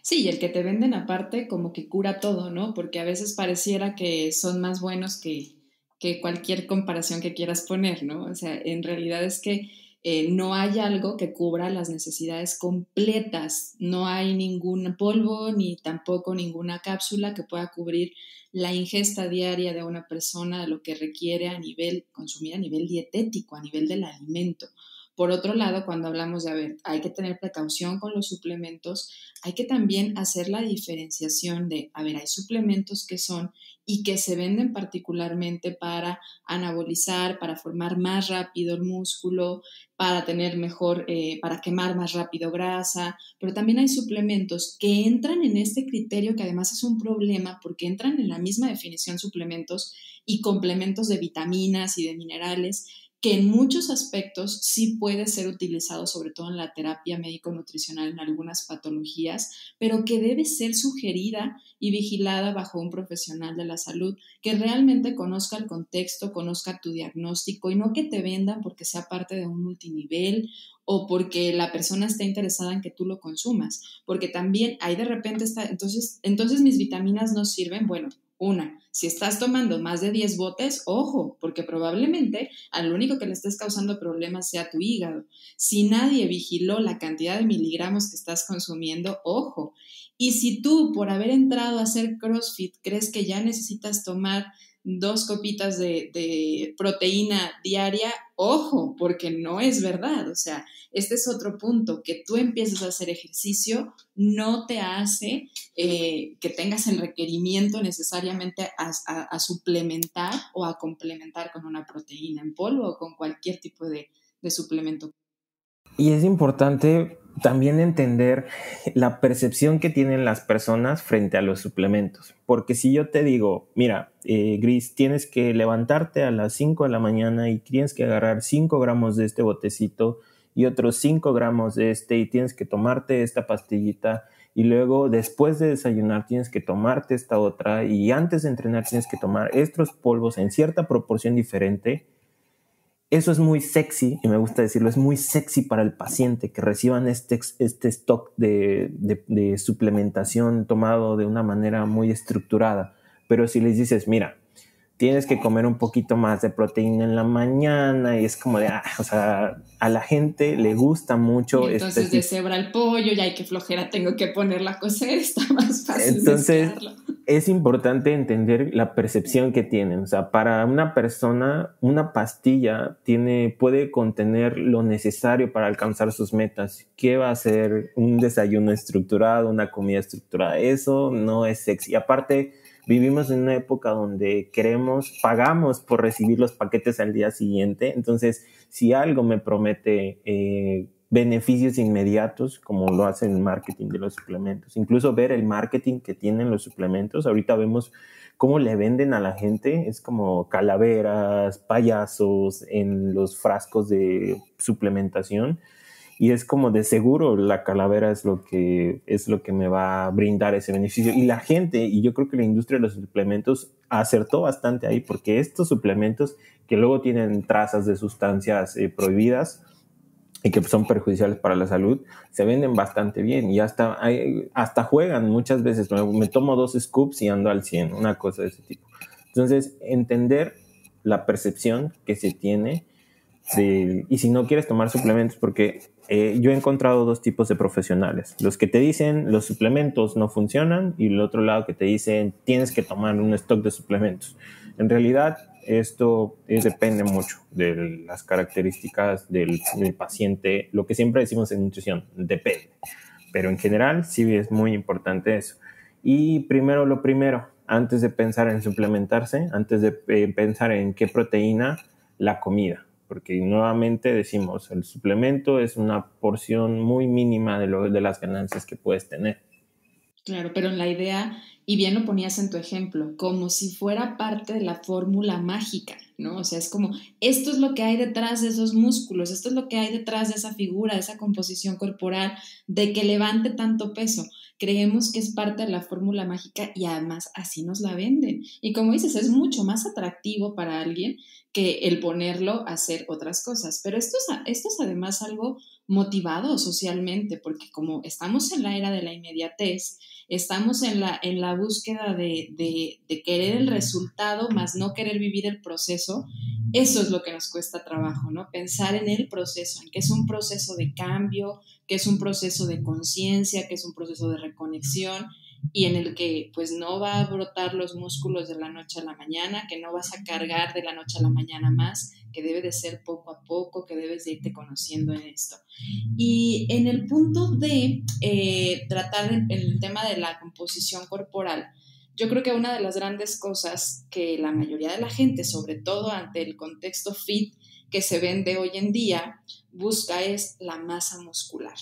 Speaker 2: Sí, y el que te venden aparte como que cura todo, ¿no? Porque a veces pareciera que son más buenos que cualquier comparación que quieras poner, ¿no? O sea, en realidad es que no hay algo que cubra las necesidades completas, no hay ningún polvo ni tampoco ninguna cápsula que pueda cubrir la ingesta diaria de una persona de lo que requiere consumir a nivel dietético, a nivel del alimento. Por otro lado, cuando hablamos de, a ver, hay que tener precaución con los suplementos, hay que también hacer la diferenciación de, a ver, hay suplementos que son y que se venden particularmente para anabolizar, para formar más rápido el músculo, para tener mejor, para quemar más rápido grasa, pero también hay suplementos que entran en este criterio que además es un problema porque entran en la misma definición suplementos y complementos de vitaminas y de minerales que en muchos aspectos sí puede ser utilizado, sobre todo en la terapia médico-nutricional en algunas patologías, pero que debe ser sugerida y vigilada bajo un profesional de la salud que realmente conozca el contexto, conozca tu diagnóstico y no que te vendan porque sea parte de un multinivel o porque la persona esté interesada en que tú lo consumas, porque también hay de repente, entonces mis vitaminas no sirven, bueno, si estás tomando más de 10 botes, ojo, porque probablemente al único que le estés causando problemas sea tu hígado. Si nadie vigiló la cantidad de miligramos que estás consumiendo, ojo. Y si tú, por haber entrado a hacer CrossFit, crees que ya necesitas tomar 2 copitas de proteína diaria, ojo, porque no es verdad. O sea, este es otro punto, que tú empieces a hacer ejercicio no te hace que tengas el requerimiento necesariamente a suplementar o a complementar con una proteína en polvo o con cualquier tipo de suplemento.
Speaker 3: Y es importante también entender la percepción que tienen las personas frente a los suplementos. Porque si yo te digo, mira, Gris, tienes que levantarte a las 5 de la mañana y tienes que agarrar 5 gramos de este botecito y otros 5 gramos de este y tienes que tomarte esta pastillita y luego después de desayunar tienes que tomarte esta otra y antes de entrenar tienes que tomar estos polvos en cierta proporción diferente. Eso es muy sexy, y me gusta decirlo, es muy sexy para el paciente que reciban este stock de suplementación tomado de una manera muy estructurada. Pero si les dices, mira, tienes que comer un poquito más de proteína en la mañana y es como de, o sea, a la gente le gusta mucho.
Speaker 2: Y entonces deshebra el pollo, ya hay que flojera, tengo que ponerla a cocer, está más fácil
Speaker 3: entonces,
Speaker 2: mezclarlo.
Speaker 3: Es importante entender la percepción que tienen. O sea, para una persona, una pastilla puede contener lo necesario para alcanzar sus metas. ¿Qué va a ser un desayuno estructurado, una comida estructurada? Eso no es sexy. Aparte, vivimos en una época donde pagamos por recibir los paquetes al día siguiente. Entonces, si algo me promete beneficios inmediatos, como lo hace el marketing de los suplementos, incluso ver el marketing que tienen los suplementos, ahorita vemos cómo le venden a la gente, es como calaveras, payasos en los frascos de suplementación. Y es como de seguro la calavera es lo que me va a brindar ese beneficio. Y la gente, y yo creo que la industria de los suplementos acertó bastante ahí, porque estos suplementos que luego tienen trazas de sustancias prohibidas y que son perjudiciales para la salud, se venden bastante bien y hasta juegan muchas veces. Me tomo 2 scoops y ando al 100, una cosa de ese tipo. Entonces, entender la percepción que se tiene y si no quieres tomar suplementos, porque yo he encontrado 2 tipos de profesionales, los que te dicen los suplementos no funcionan y el otro lado que te dicen tienes que tomar un stock de suplementos. En realidad esto depende mucho de las características del paciente, lo que siempre decimos en nutrición, depende, pero en general sí es muy importante eso. Y lo primero, antes de pensar en suplementarse, antes de pensar en qué proteína, la comida. Porque nuevamente decimos, el suplemento es una porción muy mínima de las ganancias que puedes tener.
Speaker 2: Claro, pero en la idea, y bien lo ponías en tu ejemplo, como si fuera parte de la fórmula mágica. ¿no? O sea, es como, esto es lo que hay detrás de esos músculos, esto es lo que hay detrás de esa figura, de esa composición corporal, de que levante tanto peso. Creemos que es parte de la fórmula mágica y además así nos la venden. Y como dices, es mucho más atractivo para alguien que el ponerlo a hacer otras cosas. Pero esto es además algo motivado socialmente, porque como estamos en la era de la inmediatez, estamos en la búsqueda de querer el resultado, más no querer vivir el proceso. Eso es lo que nos cuesta trabajo, ¿no? Pensar en el proceso, en que es un proceso de cambio, que es un proceso de conciencia, que es un proceso de reconexión y en el que pues no va a brotar los músculos de la noche a la mañana, que no vas a cargar de la noche a la mañana más, que debe de ser poco a poco, que debes de irte conociendo en esto. Y en el punto de tratar el tema de la composición corporal, yo creo que una de las grandes cosas que la mayoría de la gente, sobre todo ante el contexto fit que se vende hoy en día, busca es la masa muscular.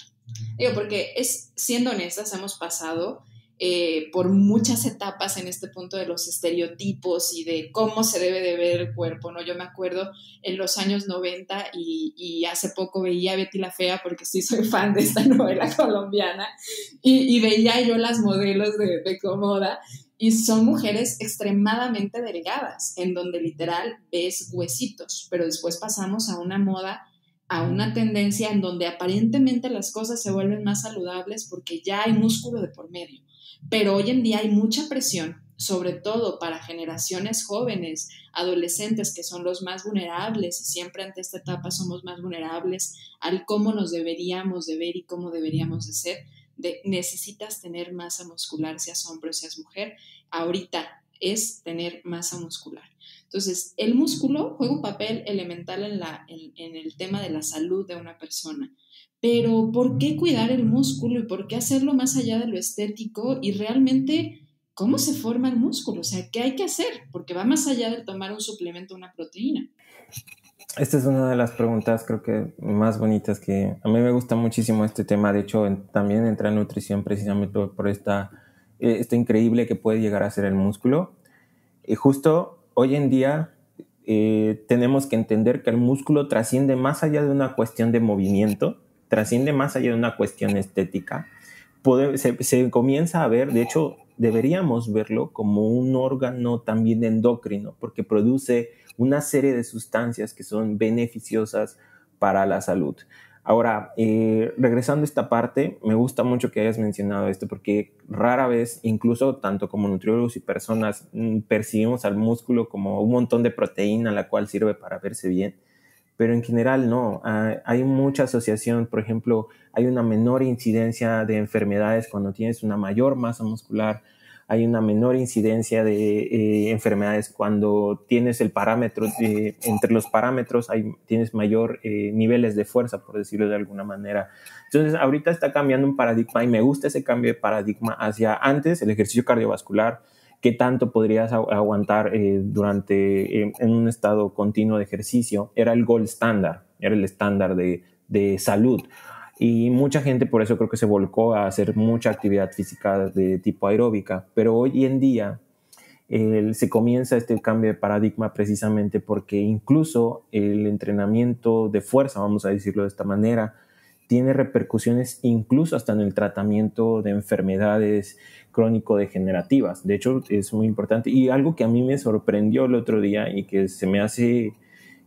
Speaker 2: Digo, porque siendo honestas, hemos pasado por muchas etapas en este punto de los estereotipos y de cómo se debe de ver el cuerpo, ¿no? Yo me acuerdo en los años 90 y hace poco veía Betty la Fea porque sí soy fan de esta novela colombiana y veía yo las modelos de Comoda y son mujeres extremadamente delgadas, en donde literal ves huesitos, pero después pasamos a una moda, a una tendencia en donde aparentemente las cosas se vuelven más saludables porque ya hay músculo de por medio. Pero hoy en día hay mucha presión, sobre todo para generaciones jóvenes, adolescentes, que son los más vulnerables, y siempre ante esta etapa somos más vulnerables al cómo nos deberíamos de ver y cómo deberíamos de ser. Necesitas tener masa muscular, seas hombre o seas mujer. Ahorita es tener masa muscular. Entonces, el músculo juega un papel elemental en el tema de la salud de una persona. Pero ¿por qué cuidar el músculo y por qué hacerlo más allá de lo estético? Y realmente, ¿cómo se forma el músculo? O sea, ¿qué hay que hacer? Porque va más allá de tomar un suplemento, una proteína.
Speaker 3: Esta es una de las preguntas creo que más bonitas que a mí me gusta muchísimo este tema. De hecho, también entra en nutrición precisamente por esta increíble que puede llegar a ser el músculo. Y justo hoy en día tenemos que entender que el músculo trasciende más allá de una cuestión de movimiento, trasciende más allá de una cuestión estética. Se comienza a ver, de hecho, deberíamos verlo como un órgano también endocrino, porque produce una serie de sustancias que son beneficiosas para la salud. Ahora, regresando a esta parte, me gusta mucho que hayas mencionado esto, porque rara vez, incluso tanto como nutriólogos y personas, percibimos al músculo como un montón de proteína, la cual sirve para verse bien, pero en general no. Hay mucha asociación, por ejemplo, hay una menor incidencia de enfermedades cuando tienes una mayor masa muscular, hay una menor incidencia de enfermedades cuando tienes el parámetro, entre los parámetros tienes mayor niveles de fuerza, por decirlo de alguna manera. Entonces, ahorita está cambiando un paradigma y me gusta ese cambio de paradigma hacia antes, el ejercicio cardiovascular, qué tanto podrías aguantar en un estado continuo de ejercicio, era el gold standard, era el estándar de salud. Y mucha gente por eso creo que se volcó a hacer mucha actividad física de tipo aeróbica, pero hoy en día se comienza este cambio de paradigma precisamente porque incluso el entrenamiento de fuerza, vamos a decirlo de esta manera, tiene repercusiones incluso hasta en el tratamiento de enfermedades crónico-degenerativas. De hecho, es muy importante. Y algo que a mí me sorprendió el otro día y que se me hace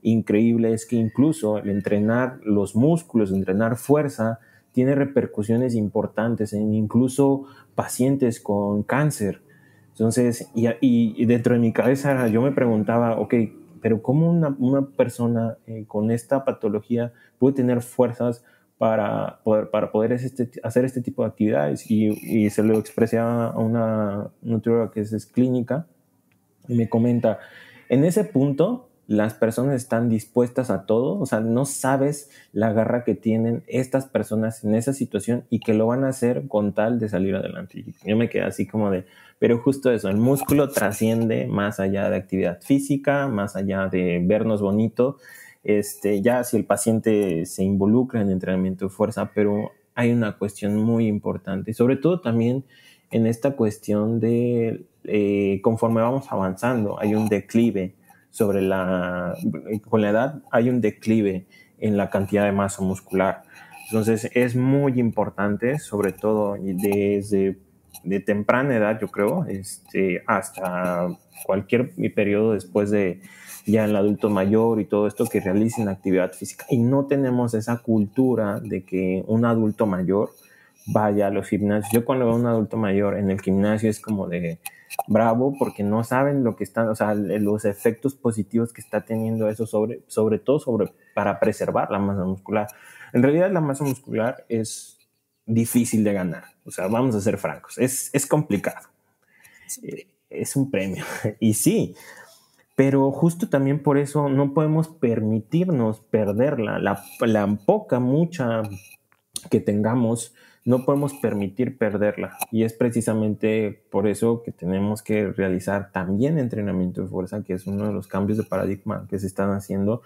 Speaker 3: increíble es que incluso el entrenar los músculos, entrenar fuerza, tiene repercusiones importantes en incluso pacientes con cáncer. Entonces, y dentro de mi cabeza yo me preguntaba, ok, pero ¿cómo una persona con esta patología puede tener fuerzas para poder hacer este tipo de actividades? Y se lo expresé a una nutrióloga que es clínica y me comenta, en ese punto las personas están dispuestas a todo, o sea, no sabes la garra que tienen estas personas en esa situación y que lo van a hacer con tal de salir adelante. Y yo me quedé así como de, pero justo eso, el músculo trasciende más allá de actividad física, más allá de vernos bonito, ya si el paciente se involucra en entrenamiento de fuerza, pero hay una cuestión muy importante, sobre todo también en esta cuestión de conforme vamos avanzando, hay un declive, con la edad hay un declive en la cantidad de masa muscular. Entonces es muy importante, sobre todo desde de temprana edad, yo creo, hasta cualquier periodo después de ya el adulto mayor y todo esto, que realicen actividad física. Y no tenemos esa cultura de que un adulto mayor vaya a los gimnasios. Yo cuando veo a un adulto mayor en el gimnasio es como de bravo, porque no saben lo que están, o sea, los efectos positivos que está teniendo eso sobre todo para preservar la masa muscular. En realidad la masa muscular es difícil de ganar, o sea, vamos a ser francos, es complicado. Es un premio. Y sí, pero justo también por eso no podemos permitirnos perderla, mucha que tengamos, no podemos permitir perderla. Y es precisamente por eso que tenemos que realizar también entrenamiento de fuerza, que es uno de los cambios de paradigma que se están haciendo.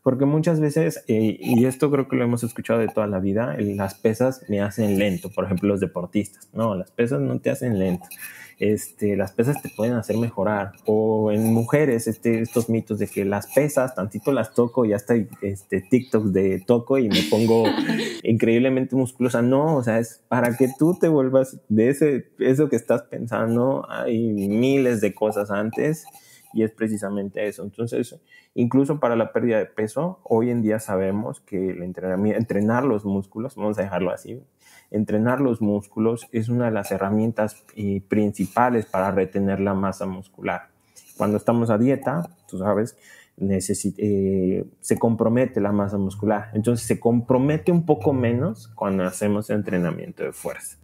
Speaker 3: Porque muchas veces, y esto creo que lo hemos escuchado de toda la vida, las pesas me hacen lento. Por ejemplo, los deportistas. No, las pesas no te hacen lento. Las pesas te pueden hacer mejorar. O en mujeres, estos mitos de que las pesas, tantito las toco y hasta TikTok de toco y me pongo increíblemente musculosa. No, o sea, es para que tú te vuelvas de eso que estás pensando. Hay miles de cosas antes y es precisamente eso. Entonces, incluso para la pérdida de peso, hoy en día sabemos que entrenar los músculos, vamos a dejarlo así, entrenar los músculos es una de las herramientas principales para retener la masa muscular. Cuando estamos a dieta, tú sabes, se compromete la masa muscular. Entonces se compromete un poco menos cuando hacemos entrenamiento de fuerza.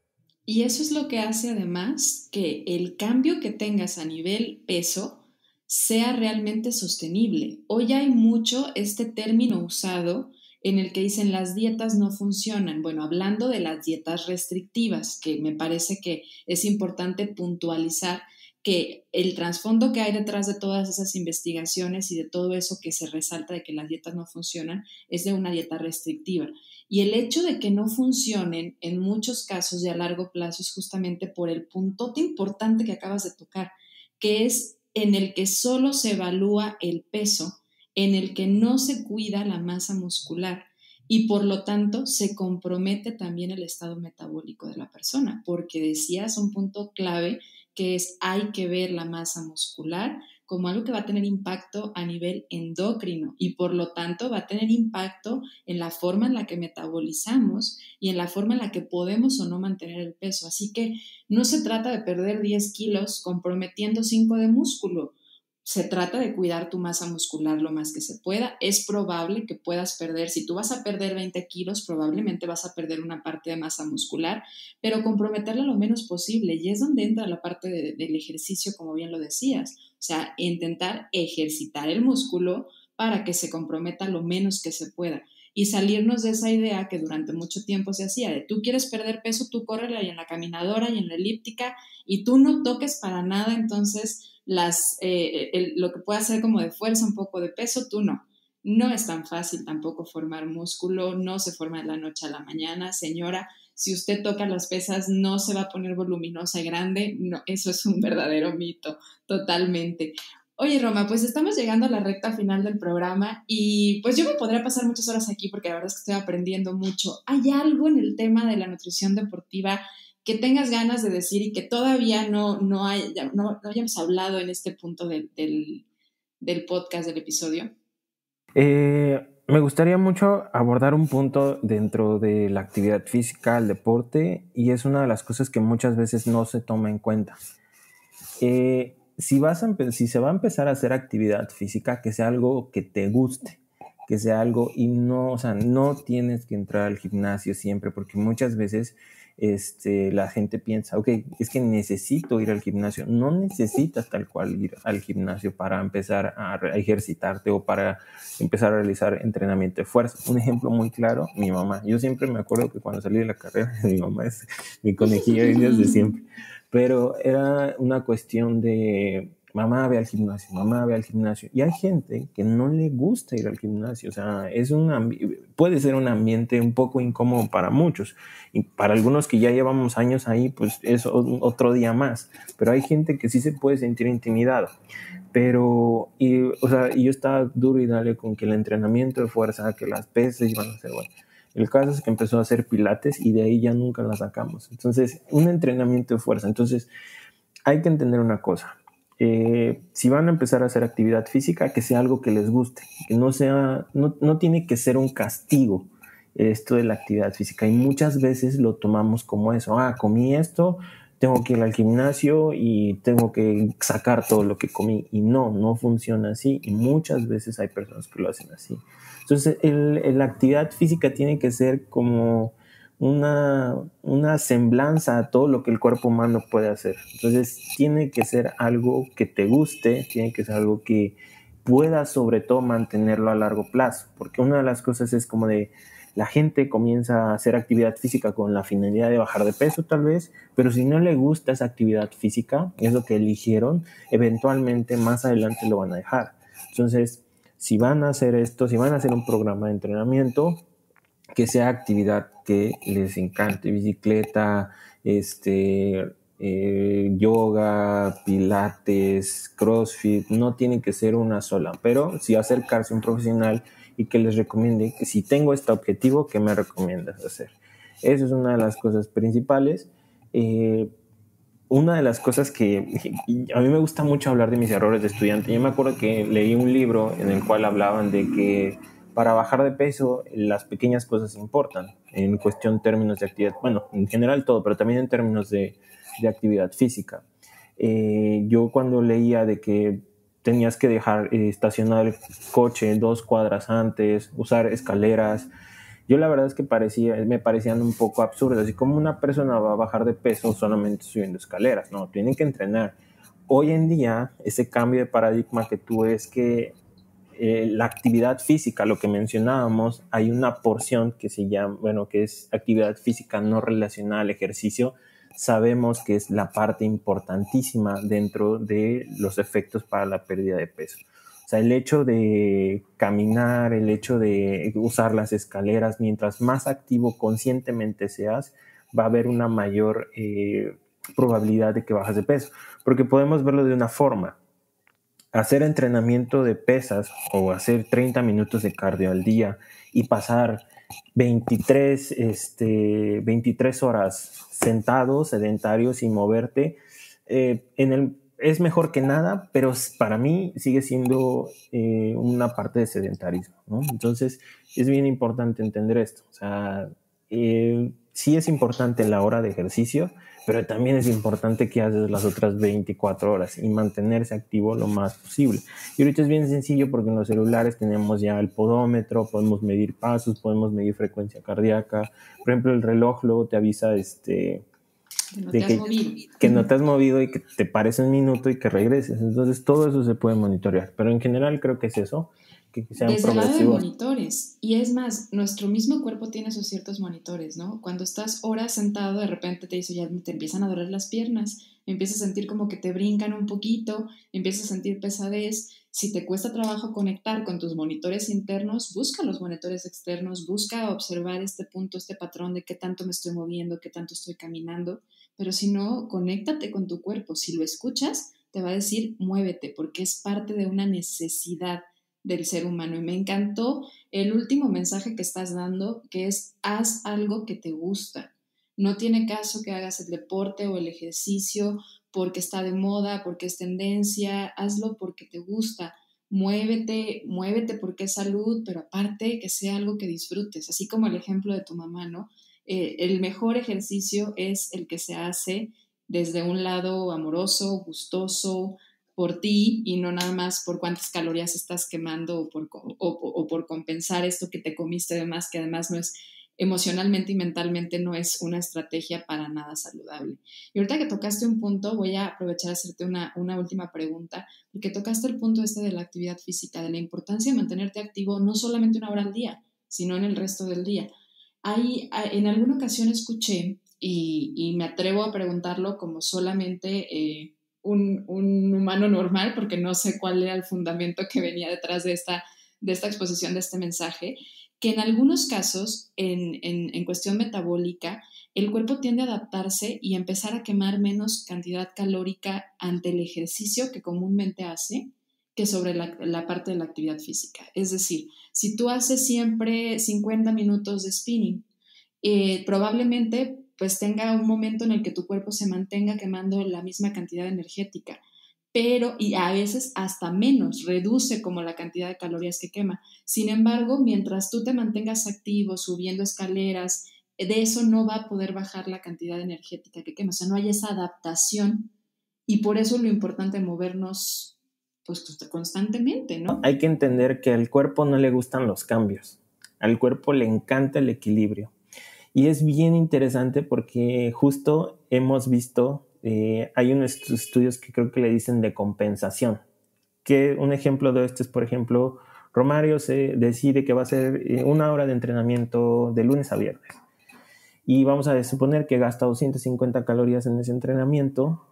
Speaker 2: Y eso es lo que hace además que el cambio que tengas a nivel peso sea realmente sostenible. Hoy hay mucho este término usado en el que dicen las dietas no funcionan. Bueno, hablando de las dietas restrictivas, que me parece que es importante puntualizar que el trasfondo que hay detrás de todas esas investigaciones y de todo eso que se resalta de que las dietas no funcionan es de una dieta restrictiva. Y el hecho de que no funcionen en muchos casos y a largo plazo es justamente por el puntote importante que acabas de tocar, que es en el que solo se evalúa el peso, en el que no se cuida la masa muscular y por lo tanto se compromete también el estado metabólico de la persona, porque decías un punto clave que es hay que ver la masa muscular como algo que va a tener impacto a nivel endocrino y por lo tanto va a tener impacto en la forma en la que metabolizamos y en la forma en la que podemos o no mantener el peso. Así que no se trata de perder 10 kilos comprometiendo 5 de músculo. Se trata de cuidar tu masa muscular lo más que se pueda. Es probable que puedas perder, si tú vas a perder 20 kilos, probablemente vas a perder una parte de masa muscular, pero comprometerla lo menos posible. Y es donde entra la parte del ejercicio, como bien lo decías. O sea, intentar ejercitar el músculo para que se comprometa lo menos que se pueda. Y salirnos de esa idea que durante mucho tiempo se hacía de tú quieres perder peso, tú córrele ahí en la caminadora y en la elíptica y tú no toques para nada, entonces lo que puede hacer como de fuerza un poco de peso, tú no. No es tan fácil tampoco formar músculo, no se forma de la noche a la mañana. Señora, si usted toca las pesas no se va a poner voluminosa y grande, no, eso es un verdadero mito, totalmente. Oye, Roma, pues estamos llegando a la recta final del programa y pues yo me podría pasar muchas horas aquí porque la verdad es que estoy aprendiendo mucho. ¿Hay algo en el tema de la nutrición deportiva que tengas ganas de decir y que todavía no hayamos hablado en este punto del podcast, del episodio?
Speaker 3: Me gustaría mucho abordar un punto dentro de la actividad física, el deporte, y es una de las cosas que muchas veces no se toma en cuenta. Si se va a empezar a hacer actividad física, que sea algo que te guste, que sea algo y no, o sea, no tienes que entrar al gimnasio siempre, porque muchas veces la gente piensa, ok, es que necesito ir al gimnasio. No necesitas tal cual ir al gimnasio para empezar a ejercitarte o para empezar a realizar entrenamiento de fuerza. Un ejemplo muy claro, mi mamá. Yo siempre me acuerdo que cuando salí de la carrera, mi mamá es mi conejilla desde siempre. Pero era una cuestión de mamá ve al gimnasio, mamá ve al gimnasio. Y hay gente que no le gusta ir al gimnasio. O sea, puede ser un ambiente un poco incómodo para muchos. Y para algunos que ya llevamos años ahí, pues es otro día más. Pero hay gente que sí se puede sentir intimidada. Pero, y yo estaba duro y dale con que el entrenamiento de fuerza, que las pesas iban a ser bueno. El caso es que empezó a hacer pilates y de ahí ya nunca la sacamos. Entonces, un entrenamiento de fuerza. Entonces, hay que entender una cosa. Si van a empezar a hacer actividad física, que sea algo que les guste, que no tiene que ser un castigo esto de la actividad física. Y muchas veces lo tomamos como eso. Comí esto, tengo que ir al gimnasio y tengo que sacar todo lo que comí. Y no funciona así. Y muchas veces hay personas que lo hacen así. Entonces, la actividad física tiene que ser como una semblanza a todo lo que el cuerpo humano puede hacer. Entonces, tiene que ser algo que te guste, tiene que ser algo que puedas sobre todo mantenerlo a largo plazo. Porque una de las cosas es como de la gente comienza a hacer actividad física con la finalidad de bajar de peso tal vez, pero si no le gusta esa actividad física, es lo que eligieron, eventualmente más adelante lo van a dejar. Entonces, si van a hacer esto, si van a hacer un programa de entrenamiento, que sea actividad que les encante, bicicleta, yoga, pilates, crossfit, no tiene que ser una sola, pero sí acercarse a un profesional y que les recomiende que si tengo este objetivo, ¿qué me recomiendas hacer? Eso es una de las cosas principales. Una de las cosas que a mí me gusta mucho hablar de mis errores de estudiante. Yo me acuerdo que leí un libro en el cual hablaban de que para bajar de peso las pequeñas cosas importan en cuestión términos de actividad, bueno, en general todo, pero también en términos de actividad física. Yo cuando leía de que tenías que dejar estacionar el coche 2 cuadras antes, usar escaleras, yo la verdad es que me parecían un poco absurdas. Y como una persona va a bajar de peso solamente subiendo escaleras, no, tienen que entrenar. Hoy en día, ese cambio de paradigma que tuve es que la actividad física, lo que mencionábamos, hay una porción que se llama, que es actividad física no relacionada al ejercicio. Sabemos que es la parte importantísima dentro de los efectos para la pérdida de peso. O sea, el hecho de caminar, el hecho de usar las escaleras, mientras más activo conscientemente seas, va a haber una mayor probabilidad de que bajes de peso. Porque podemos verlo de una forma. Hacer entrenamiento de pesas o hacer 30 minutos de cardio al día y pasar 23 horas sentado, sedentario, sin moverte, es mejor que nada, pero para mí sigue siendo una parte de sedentarismo, ¿no? Entonces, es bien importante entender esto. O sea, sí es importante la hora de ejercicio, pero también es importante que haces las otras 24 horas y mantenerse activo lo más posible. Y ahorita es bien sencillo porque en los celulares tenemos ya el podómetro, podemos medir pasos, podemos medir frecuencia cardíaca. Por ejemplo, el reloj luego te avisa que no te has movido y que te pares un minuto y que regreses. Entonces todo eso se puede monitorear, pero en general creo que es eso, que sean
Speaker 2: Desde el lado de
Speaker 3: progresivos.
Speaker 2: monitores. Y es más, nuestro mismo cuerpo tiene sus ciertos monitores, ¿no? Cuando estás horas sentado, de repente ya te empiezan a doler las piernas, empiezas a sentir como que te brincan un poquito, empiezas a sentir pesadez. Si te cuesta trabajo conectar con tus monitores internos, busca los monitores externos, busca observar este punto, este patrón de qué tanto me estoy moviendo, qué tanto estoy caminando. Pero si no, conéctate con tu cuerpo. Si lo escuchas, te va a decir muévete, porque es parte de una necesidad del ser humano. Y me encantó el último mensaje que estás dando, que es haz algo que te gusta. No tiene caso que hagas el deporte o el ejercicio porque está de moda, porque es tendencia, hazlo porque te gusta. Muévete porque es salud, pero aparte que sea algo que disfrutes, así como el ejemplo de tu mamá, ¿no? El mejor ejercicio es el que se hace desde un lado amoroso, gustoso, por ti y no nada más por cuántas calorías estás quemando o por compensar esto que te comiste de más, que además no es emocionalmente y mentalmente no es una estrategia para nada saludable. Y ahorita que tocaste un punto, voy a aprovechar a hacerte una última pregunta, porque tocaste el punto de la actividad física, de la importancia de mantenerte activo no solamente 1 hora al día, sino en el resto del día. En alguna ocasión escuché, y me atrevo a preguntarlo como solamente un humano normal, porque no sé cuál era el fundamento que venía detrás de esta exposición de este mensaje, que en algunos casos, en cuestión metabólica, el cuerpo tiende a adaptarse y empezar a quemar menos cantidad calórica ante el ejercicio que comúnmente hace que sobre la parte de la actividad física. Es decir, si tú haces siempre 50 minutos de spinning, probablemente pues tenga un momento en el que tu cuerpo se mantenga quemando la misma cantidad energética, pero y a veces hasta menos, reduce como la cantidad de calorías que quema. Sin embargo, mientras tú te mantengas activo, subiendo escaleras, de eso no va a poder bajar la cantidad energética que quema, o sea, no hay esa adaptación y por eso lo importante es movernos pues constantemente, ¿no?
Speaker 3: Hay que entender que al cuerpo no le gustan los cambios, al cuerpo le encanta el equilibrio. Y es bien interesante porque justo hemos visto, hay unos estudios que creo que le dicen de compensación, que un ejemplo de esto es, por ejemplo, Romario se decide que va a hacer 1 hora de entrenamiento de lunes a viernes. Y vamos a suponer que gasta 250 calorías en ese entrenamiento.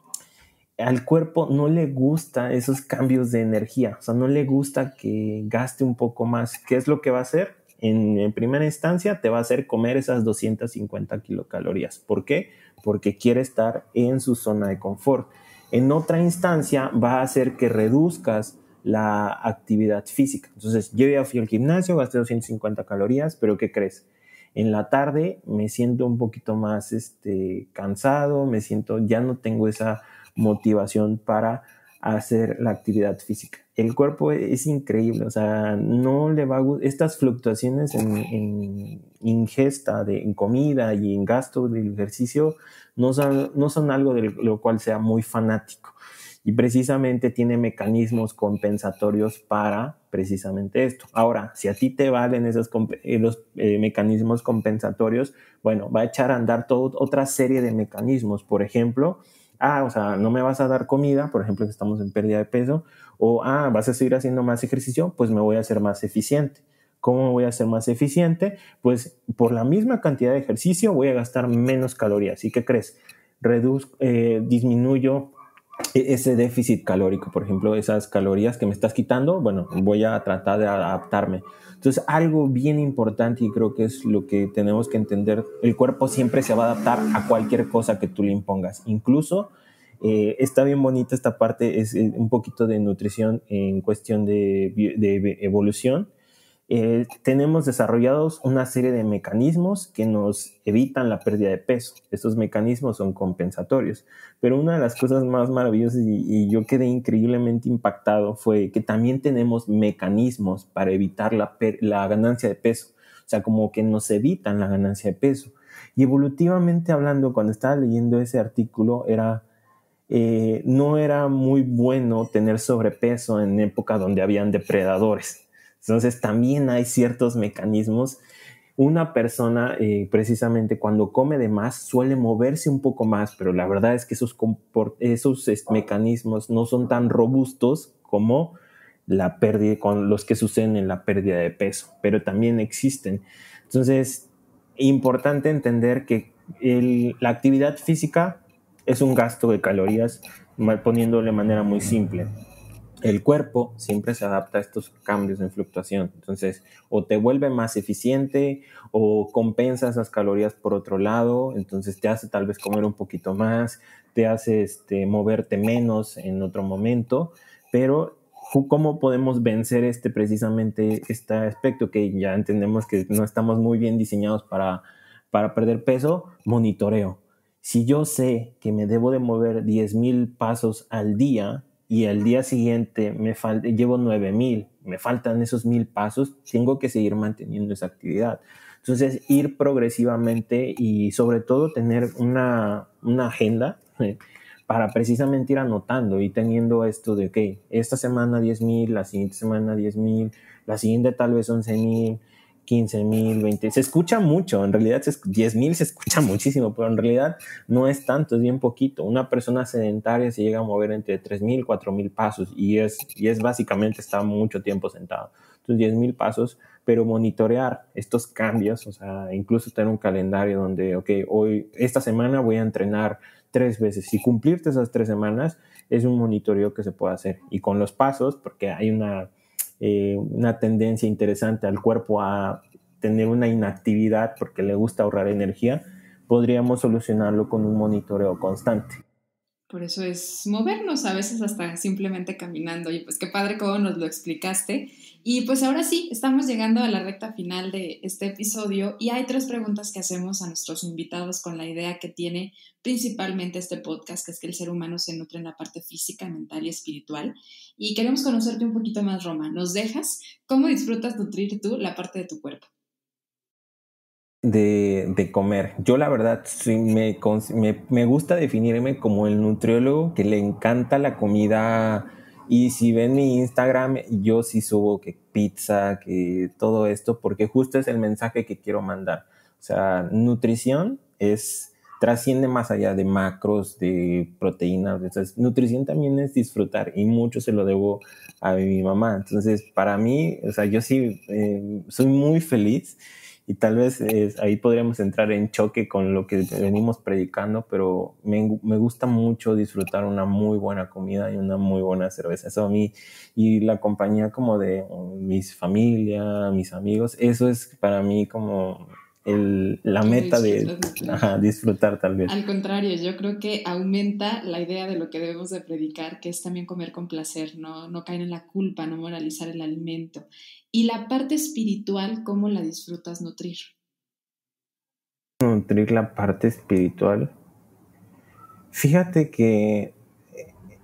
Speaker 3: Al cuerpo no le gusta esos cambios de energía, o sea, no le gusta que gaste un poco más. ¿Qué es lo que va a hacer? En primera instancia te va a hacer comer esas 250 kilocalorías. ¿Por qué? Porque quiere estar en su zona de confort. En otra instancia va a hacer que reduzcas la actividad física. Entonces, yo ya fui al gimnasio, gasté 250 calorías, pero ¿qué crees? En la tarde me siento un poquito más cansado, ya no tengo esa motivación para hacer la actividad física. El cuerpo es increíble, o sea, no le va a gustar estas fluctuaciones en ingesta en comida y en gasto del ejercicio, no son algo de lo cual sea muy fanático. Y precisamente tiene mecanismos compensatorios para precisamente esto. Ahora, si a ti te valen los mecanismos compensatorios, bueno, va a echar a andar otra serie de mecanismos. Por ejemplo, o sea, no me vas a dar comida, por ejemplo, que estamos en pérdida de peso, o vas a seguir haciendo más ejercicio, pues me voy a hacer más eficiente. ¿Cómo me voy a hacer más eficiente? Pues por la misma cantidad de ejercicio voy a gastar menos calorías. ¿Y qué crees? Disminuyo ese déficit calórico, por ejemplo, esas calorías que me estás quitando, bueno, voy a tratar de adaptarme. Entonces, algo bien importante y creo que es lo que tenemos que entender, el cuerpo siempre se va a adaptar a cualquier cosa que tú le impongas. Incluso, está bien bonita esta parte, es un poquito de nutrición en cuestión de evolución. Tenemos desarrollados una serie de mecanismos que nos evitan la pérdida de peso. Estos mecanismos son compensatorios. Pero una de las cosas más maravillosas y yo quedé increíblemente impactado fue que también tenemos mecanismos para evitar la ganancia de peso. O sea, como que nos evitan la ganancia de peso. Y evolutivamente hablando, cuando estaba leyendo ese artículo, no era muy bueno tener sobrepeso en época donde habían depredadores. Entonces también hay ciertos mecanismos. Una persona precisamente cuando come de más suele moverse un poco más, pero la verdad es que esos mecanismos no son tan robustos como la pérdida, con los que suceden en la pérdida de peso, pero también existen. Entonces, importante entender que la actividad física es un gasto de calorías, poniéndolo de manera muy simple. El cuerpo siempre se adapta a estos cambios en fluctuación. Entonces, o te vuelve más eficiente o compensa esas calorías por otro lado. Entonces, te hace tal vez comer un poquito más, te hace moverte menos en otro momento. Pero, ¿cómo podemos vencer precisamente este aspecto que ya entendemos que no estamos muy bien diseñados para perder peso? Monitoreo. Si yo sé que me debo de mover 10,000 pasos al día, y al día siguiente llevo 9,000, me faltan esos 1,000 pasos, tengo que seguir manteniendo esa actividad. Entonces, ir progresivamente y sobre todo tener una agenda para precisamente ir anotando y teniendo esto de que esta semana 10,000, la siguiente semana 10,000, la siguiente tal vez 11,000, 15,000, 20. Se escucha mucho, en realidad 10,000 se escucha muchísimo, pero en realidad no es tanto, es bien poquito. Una persona sedentaria se llega a mover entre 3,000 y 4,000 pasos y es básicamente está mucho tiempo sentado. Entonces 10,000 pasos, pero monitorear estos cambios, o sea, incluso tener un calendario donde, esta semana voy a entrenar 3 veces. Y cumplirte esas 3 semanas es un monitoreo que se puede hacer. Y con los pasos, porque hay una tendencia interesante al cuerpo a tener una inactividad porque le gusta ahorrar energía, podríamos solucionarlo con un monitoreo constante.
Speaker 2: Por eso es movernos, a veces hasta simplemente caminando. Y pues qué padre cómo nos lo explicaste. Y pues ahora sí, estamos llegando a la recta final de este episodio y hay 3 preguntas que hacemos a nuestros invitados con la idea que tiene principalmente este podcast, que es que el ser humano se nutre en la parte física, mental y espiritual. Y queremos conocerte un poquito más, Roma. ¿Nos dejas? ¿Cómo disfrutas nutrir tú la parte de tu cuerpo?
Speaker 3: De comer. Yo la verdad sí me gusta definirme como el nutriólogo que le encanta la comida, y si ven mi Instagram yo sí subo que pizza, que todo esto, porque justo es el mensaje que quiero mandar. O sea, nutrición trasciende más allá de macros, de proteínas. Entonces, nutrición también es disfrutar y mucho se lo debo a mi mamá. Entonces, para mí, o sea, yo sí soy muy feliz. Y tal vez ahí podríamos entrar en choque con lo que venimos predicando, pero me gusta mucho disfrutar una muy buena comida y una muy buena cerveza. Eso a mí, y la compañía como de mis familia, mis amigos, eso es para mí como la meta de disfrutar tal vez.
Speaker 2: Al contrario, yo creo que aumenta la idea de lo que debemos de predicar, que es también comer con placer, no caer en la culpa, no moralizar el alimento. Y la parte espiritual, ¿cómo la disfrutas nutrir?
Speaker 3: Nutrir la parte espiritual. Fíjate que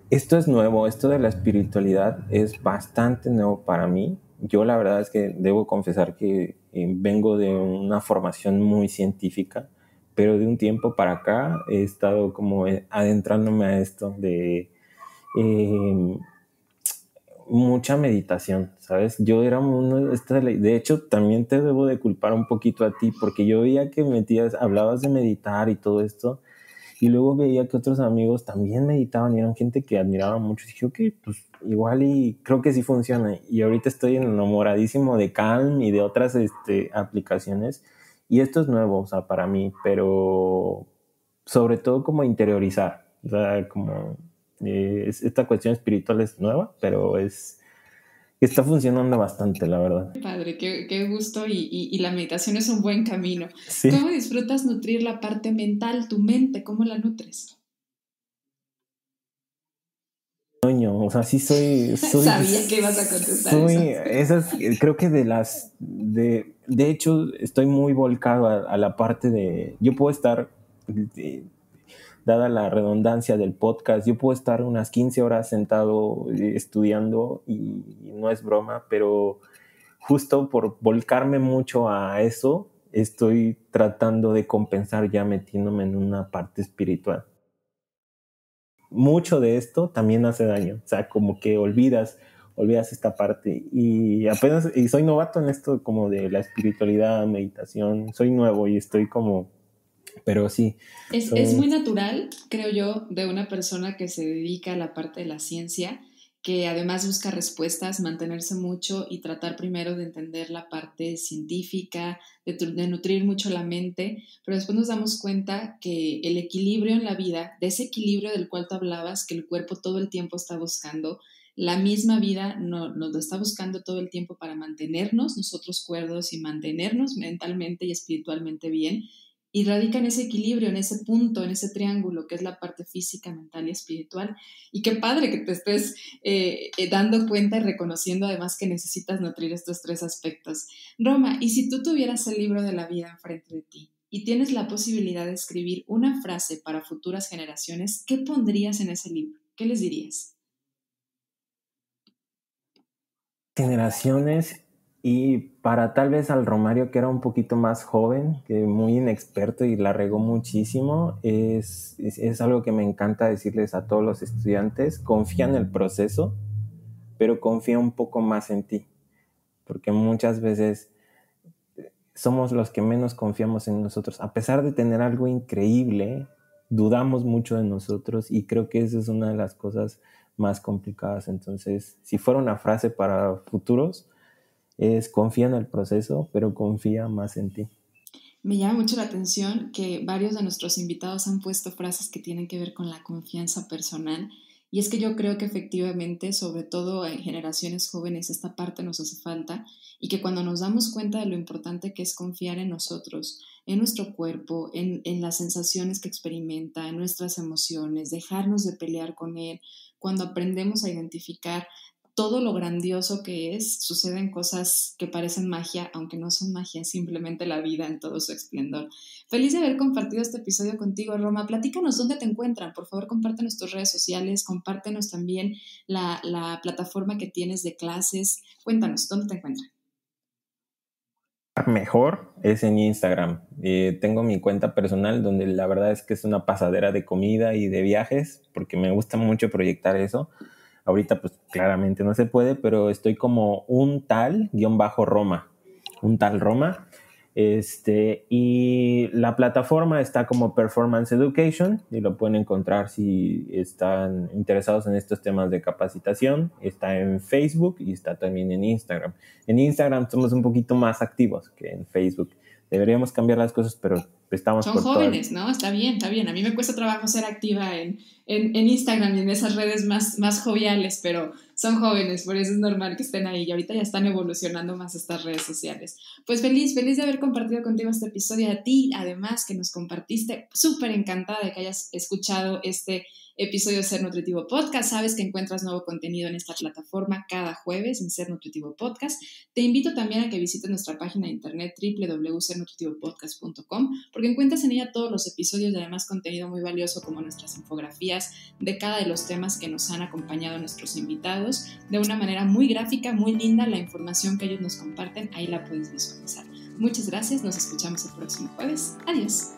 Speaker 3: esto es nuevo, esto de la espiritualidad es bastante nuevo para mí. Yo la verdad es que debo confesar que vengo de una formación muy científica, pero de un tiempo para acá he estado como adentrándome a esto de mucha meditación, ¿sabes? Yo era uno de hecho también te debo de culpar un poquito a ti, porque yo veía que hablabas de meditar y todo esto, y luego veía que otros amigos también meditaban y eran gente que admiraba mucho. Y dije, ok, pues igual y creo que sí funciona. Y ahorita estoy enamoradísimo de Calm y de otras aplicaciones. Y esto es nuevo, o sea, para mí, pero sobre todo como interiorizar. O sea, como esta cuestión espiritual es nueva, pero está funcionando bastante, la verdad.
Speaker 2: Padre, qué gusto y la meditación es un buen camino.
Speaker 3: Sí.
Speaker 2: ¿Cómo disfrutas nutrir la parte mental, tu mente? ¿Cómo la nutres?
Speaker 3: O sea, sí soy
Speaker 2: Sabía que ibas a contestar
Speaker 3: creo que de hecho estoy muy volcado a la parte de, yo puedo estar, dada la redundancia del podcast, yo puedo estar unas 15 horas sentado estudiando y no es broma, pero justo por volcarme mucho a eso, estoy tratando de compensar ya metiéndome en una parte espiritual. Mucho de esto también hace daño, o sea, como que olvidas esta parte, y soy novato en esto como de la espiritualidad, meditación, soy nuevo y estoy como, pero sí.
Speaker 2: Es muy natural, creo yo, de una persona que se dedica a la parte de la ciencia, que además busca respuestas, mantenerse mucho y tratar primero de entender la parte científica, de nutrir mucho la mente, pero después nos damos cuenta que el equilibrio en la vida, de ese equilibrio del cual tú hablabas, que el cuerpo todo el tiempo está buscando, la misma vida nos lo está buscando todo el tiempo para mantenernos nosotros cuerdos y mantenernos mentalmente y espiritualmente bien, y radica en ese equilibrio, en ese punto, en ese triángulo que es la parte física, mental y espiritual. Y qué padre que te estés dando cuenta y reconociendo además que necesitas nutrir estos 3 aspectos. Roma, y si tú tuvieras el libro de la vida enfrente de ti y tienes la posibilidad de escribir una frase para futuras generaciones, ¿qué pondrías en ese libro? ¿Qué les dirías?
Speaker 3: Generaciones. Y para tal vez al Romario, que era un poquito más joven, que muy inexperto y la regó muchísimo, es algo que me encanta decirles a todos los estudiantes: confía en el proceso, pero confía un poco más en ti, porque muchas veces somos los que menos confiamos en nosotros. A pesar de tener algo increíble, dudamos mucho de nosotros, y creo que esa es una de las cosas más complicadas. Entonces, si fuera una frase para futuros, es: confía en el proceso, pero confía más en ti.
Speaker 2: Me llama mucho la atención que varios de nuestros invitados han puesto frases que tienen que ver con la confianza personal. Y es que yo creo que efectivamente, sobre todo en generaciones jóvenes, esta parte nos hace falta y que cuando nos damos cuenta de lo importante que es confiar en nosotros, en nuestro cuerpo, en las sensaciones que experimenta, en nuestras emociones, dejarnos de pelear con él, cuando aprendemos a identificar todo lo grandioso que es, suceden cosas que parecen magia, aunque no son magia, es simplemente la vida en todo su esplendor. Feliz de haber compartido este episodio contigo, Roma. Platícanos dónde te encuentran. Por favor, compártenos tus redes sociales, compártenos también la plataforma que tienes de clases. Cuéntanos, ¿dónde te encuentran?
Speaker 3: Mejor es en Instagram. Tengo mi cuenta personal donde la verdad es que es una pasadera de comida y de viajes, porque me gusta mucho proyectar eso. Ahorita pues claramente no se puede, pero estoy como un tal Roma, y la plataforma está como Performance Education y lo pueden encontrar si están interesados en estos temas de capacitación. Está en Facebook y está también en Instagram. En Instagram somos un poquito más activos que en Facebook. Deberíamos cambiar las cosas, pero estamos
Speaker 2: Son jóvenes, ¿no? Está bien, está bien. A mí me cuesta trabajo ser activa en Instagram y en esas redes más joviales, pero son jóvenes, por eso es normal que estén ahí y ahorita ya están evolucionando más estas redes sociales. Pues feliz de haber compartido contigo este episodio, a ti además que nos compartiste, súper encantada de que hayas escuchado este episodio de Ser Nutritivo Podcast. Sabes que encuentras nuevo contenido en esta plataforma cada jueves en Ser Nutritivo Podcast. Te invito también a que visites nuestra página de internet www.sernutritivopodcast.com porque encuentras en ella todos los episodios y además contenido muy valioso como nuestras infografías de cada de los temas que nos han acompañado nuestros invitados. De una manera muy gráfica, muy linda, la información que ellos nos comparten, ahí la puedes visualizar. Muchas gracias, nos escuchamos el próximo jueves. Adiós.